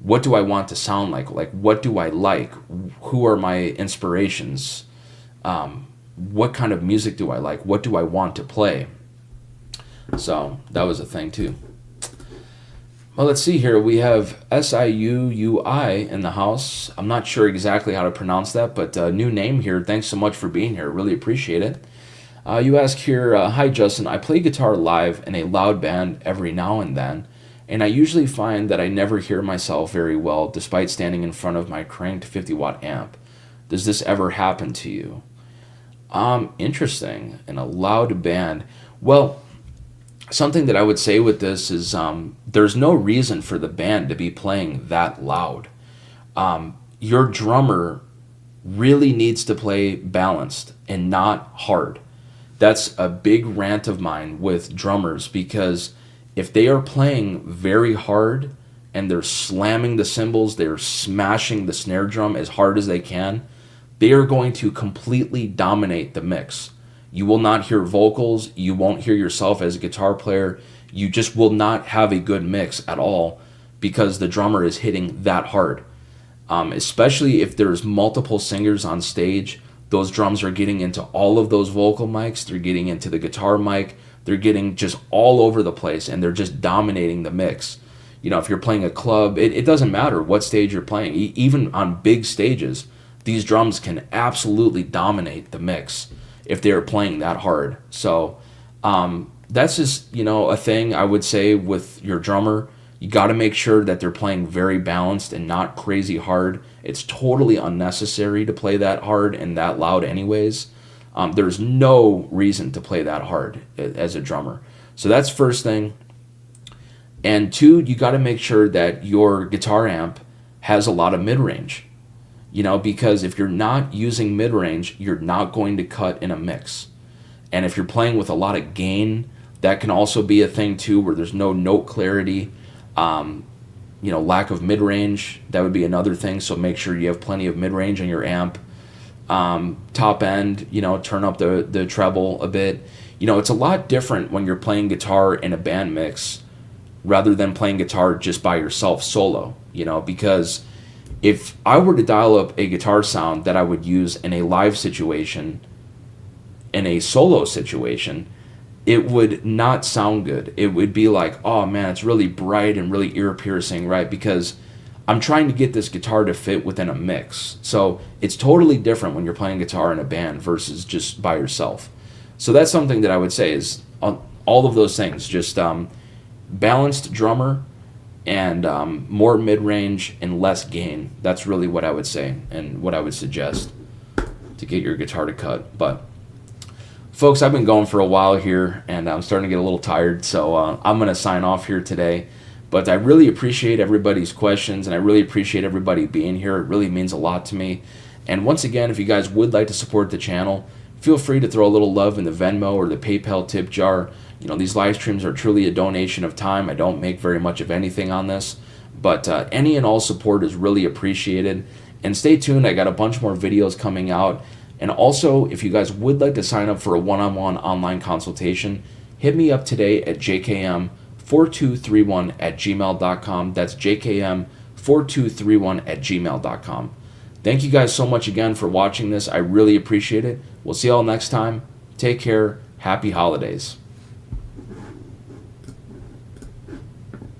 what do I want to sound like? Like, what do I like? Who are my inspirations? What kind of music do I like? What do I want to play? So that was a thing too. Well, let's see here. We have SIUUI in the house. I'm not sure exactly how to pronounce that, but new name here. Thanks so much for being here. Really appreciate it. You ask here, hi Justin, I play guitar live in a loud band every now and then, and I usually find that I never hear myself very well despite standing in front of my cranked 50-watt amp. Does this ever happen to you? Interesting. In a loud band. Well, something that I would say with this is there's no reason for the band to be playing that loud. Your drummer really needs to play balanced and not hard. That's a big rant of mine with drummers, because if they are playing very hard and they're slamming the cymbals, they're smashing the snare drum as hard as they can, they are going to completely dominate the mix. You will not hear vocals, you won't hear yourself as a guitar player, you just will not have a good mix at all because the drummer is hitting that hard. Especially if there's multiple singers on stage, those drums are getting into all of those vocal mics, they're getting into the guitar mic, they're getting just all over the place, and they're just dominating the mix. You know, if you're playing a club, it doesn't matter what stage you're playing. Even on big stages, these drums can absolutely dominate the mix if they're playing that hard. So that's just, you know, a thing I would say with your drummer. You got to make sure that they're playing very balanced and not crazy hard. It's totally unnecessary to play that hard and that loud anyways. There's no reason to play that hard as a drummer. So that's first thing. And two, you got to make sure that your guitar amp has a lot of mid-range. You know, because if you're not using mid-range, you're not going to cut in a mix. And if you're playing with a lot of gain, that can also be a thing too, where there's no note clarity. You know, lack of mid-range, that would be another thing. So make sure you have plenty of mid-range on your amp. Top end, you know, turn up the treble a bit. You know, it's a lot different when you're playing guitar in a band mix rather than playing guitar just by yourself solo, you know, because if I were to dial up a guitar sound that I would use in a live situation, in a solo situation, it would not sound good. It would be like, oh man, it's really bright and really ear-piercing, right? Because I'm trying to get this guitar to fit within a mix. So it's totally different when you're playing guitar in a band versus just by yourself. So that's something that I would say is all of those things, just balanced drummer and more mid-range and less gain. That's really what I would say and what I would suggest to get your guitar to cut. But folks, I've been going for a while here and I'm starting to get a little tired, so I'm going to sign off here today. But I really appreciate everybody's questions and I really appreciate everybody being here. It really means a lot to me. And once again, if you guys would like to support the channel, feel free to throw a little love in the Venmo or the PayPal tip jar. You know, these live streams are truly a donation of time. I don't make very much of anything on this, but any and all support is really appreciated. And stay tuned, I got a bunch more videos coming out. And also, if you guys would like to sign up for a one-on-one online consultation, hit me up today at jkm4231@gmail.com. That's jkm4231@gmail.com. Thank you guys so much again for watching this. I really appreciate it. We'll see y'all next time. Take care. Happy holidays.